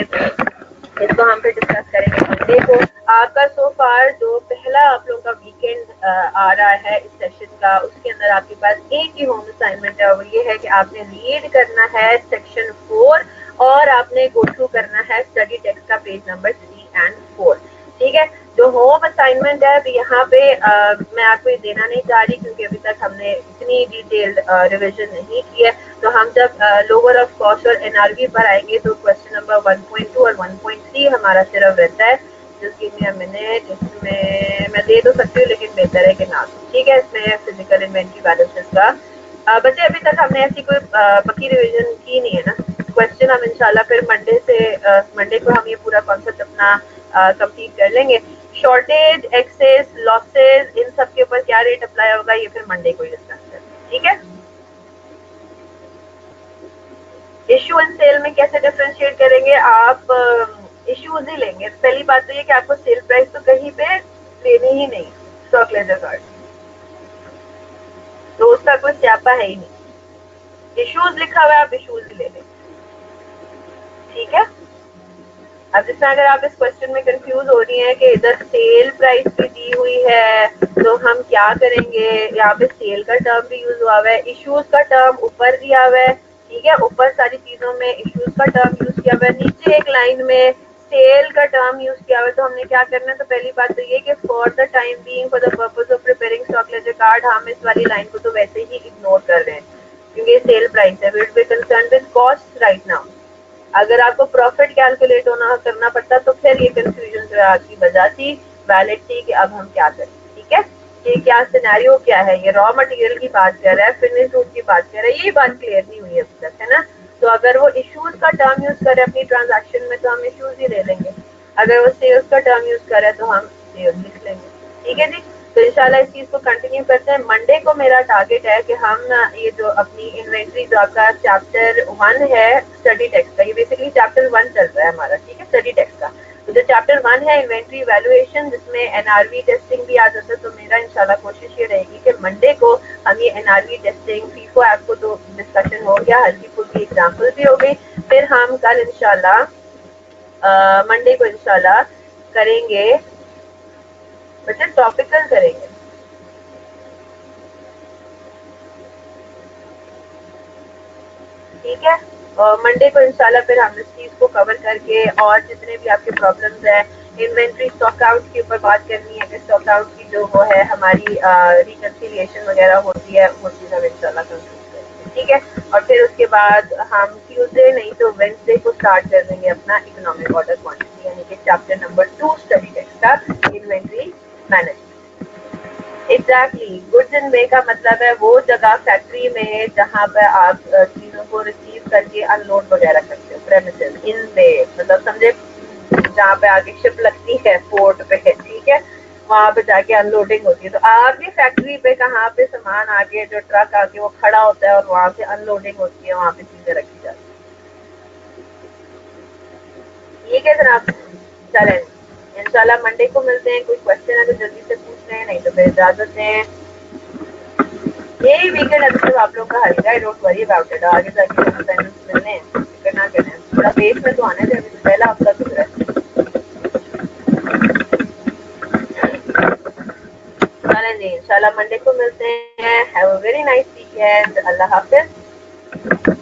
इसको हम फिर डिस्कस करेंगे मंडे को। आपका सो फार जो पहला आप लोगों का वीकेंड आ रहा है इस सेशन का, उसके अंदर आपके पास एक ही होम असाइनमेंट है, और ये है कि आपने रीड करना है सेक्शन 4 और आपने गो थ्रू करना है स्टडी टेक्स्ट का पेज नंबर 3 और 4। ठीक है, जो होम असाइनमेंट है अभी यहाँ पे मैं आपको ये देना नहीं चाह रही क्योंकि अभी तक हमने इतनी डिटेल्ड रिवीजन नहीं की है। तो हम जब लोअर ऑफ कॉस्ट और एनआरवी पर आएंगे तो क्वेश्चन नंबर 1.2 और 1.3 हमारा सिर्फ रहता है। Just give me a minute, इसमें मैं दे तो सकती हूँ लेकिन बेहतर है कि ना। ठीक है, इसमें फिजिकल इन्वेंट्री बैलेंसेस का बच्चे अभी तक हमने ऐसी कोई पक्की रिवीजन की नहीं है ना। क्वेश्चन हम इंशाल्लाह फिर मंडे को हम ये पूरा कॉन्सेप्ट अपना कंप्लीट कर लेंगे। शॉर्टेज, एक्सेस, लॉसेस, इन सब के ऊपर क्या रेट अप्लाई होगा ये फिर मंडे को ही डिस्कस करेंगे। ठीक है, इशू एंड सेल में कैसे डिफरेंशिएट करेंगे? आप इश्यूज ही लेंगे। पहली बात तो ये कि आपको सेल प्राइस तो कहीं पे लेनी ही नहीं, स्टॉक लेजर कार्ड तो उसका कोई स्यापा है ही नहीं। इश्यूज लिखा हुआ है, आप इश्यूज ही ले लें। ठीक है, अब जिसमें अगर आप इस क्वेश्चन में कंफ्यूज हो रही हैं कि इधर सेल प्राइस भी दी हुई है तो हम क्या करेंगे, यहाँ पे सेल का टर्म भी यूज हुआ हुआ है, इश्यूज का टर्म ऊपर दिया हुआ है। ठीक है, ऊपर सारी चीजों में इश्यूज का टर्म यूज किया हुआ है, नीचे एक लाइन में सेल का टर्म यूज किया हुआ है। तो हमने क्या करना है, तो पहली बात तो ये कि for the time being for the purpose of preparing stock ledger card, हम इस वाली लाइन को तो वैसे ही इग्नोर कर रहे हैं क्योंकि सेल प्राइस है। We will be concerned with cost right now. अगर आपको प्रॉफिट कैलकुलेट करना पड़ता तो फिर ये कंफ्यूजन जो है आपकी वजह थी, वैलिड थी कि अब हम क्या करें। ठीक है, ये क्या सिनेरियो क्या है, ये रॉ मटेरियल की बात कर रहा है, फिनिश गुड की बात कर रहा है, ये बात क्लियर नहीं हुई अभी तक, है ना? तो अगर वो इश्यूज का टर्म यूज करे अपनी ट्रांजैक्शन में तो हम इश्यूज ही ले लेंगे, अगर वो सेल्स का टर्म यूज करे तो हम सेल्स लिख लेंगे। ठीक है जी, तो इंशाल्लाह इस चीज को कंटिन्यू करते हैं। मंडे को मेरा टारगेट है कि हम ये जो अपनी इन्वेंट्री जो आपका चैप्टर 1 है स्टडी टेक्स्ट का, ये बेसिकली चैप्टर 1 चल रहा है हमारा। ठीक है, स्टडी टेक्स्ट का तो जो चैप्टर 1 है इन्वेंट्री वैल्यूएशन, जिसमें एनआरवी टेस्टिंग भी आ जाता है, तो मेरा इंशाल्लाह कोशिश ये रहेगी कि मंडे को हम ये एनआरवी टेस्टिंग, फीफो ऐप को तो डिस्कशन हो गया, हल्की फुल्की एग्जाम्पल भी हो गई। फिर हम कल इंशाल्लाह मंडे को इंशाल्लाह करेंगे बच्चे टॉपिकल करेंगे। ठीक है, मंडे को इंशाल्लाह फिर हम इस चीज को कवर करके और जितने भी आपके प्रॉब्लम्स हैं, इन्वेंट्री स्टॉक आउट के ऊपर बात करनी है कि स्टॉक आउट की जो वो है हमारी रिकंसिलिएशन वगैरह होती है, वो चीज हम इंशाल्लाह कंप्लीट करेंगे। ठीक है, और फिर उसके बाद हम ट्यूसडे नहीं तो वेडनेसडे को स्टार्ट कर देंगे अपना इकोनॉमिक ऑर्डर क्वांटिटी, यानी कि चैप्टर नंबर 2 स्टडी टेक्स्ट का inventory management. Exactly, goods in way का मतलब है वो जगह फैक्ट्री में जहाँ पे आप चीजों को रिसीव करके अनलोड वगैरह करते हो। प्रेमिसेस इन वे मतलब समझे जहाँ पे आगे शिप लगती है पोर्ट पे। ठीक है, वहाँ पे जाके अनलोडिंग होती है। तो आपकी फैक्ट्री पे कहाँ पे सामान आके जो ट्रक आके वो खड़ा होता है और वहाँ से अनलोडिंग होती है, वहाँ पे चीजें रखी जाती है। ठीक है जनाब, चलें इंशाल्लाह मंडे को मिलते हैं। कोई क्वेश्चन है तो जल्दी से पूछ लें, नहीं तो फिर इजाजत दें। यही वीकेंड अभी तक आप लोग का हल्का है, डोंट वरी अबाउट इट। आगे जाके असाइनमेंट्स मिलने हैं, फिक्र ना करें। थोड़ा पेस में तो आने दें, अभी तो पहला हफ्ता गुजरा है। चलें जी, इंशाल्लाह मंडे को मिलते हैं। Have a very nice weekend. Allah Hafiz.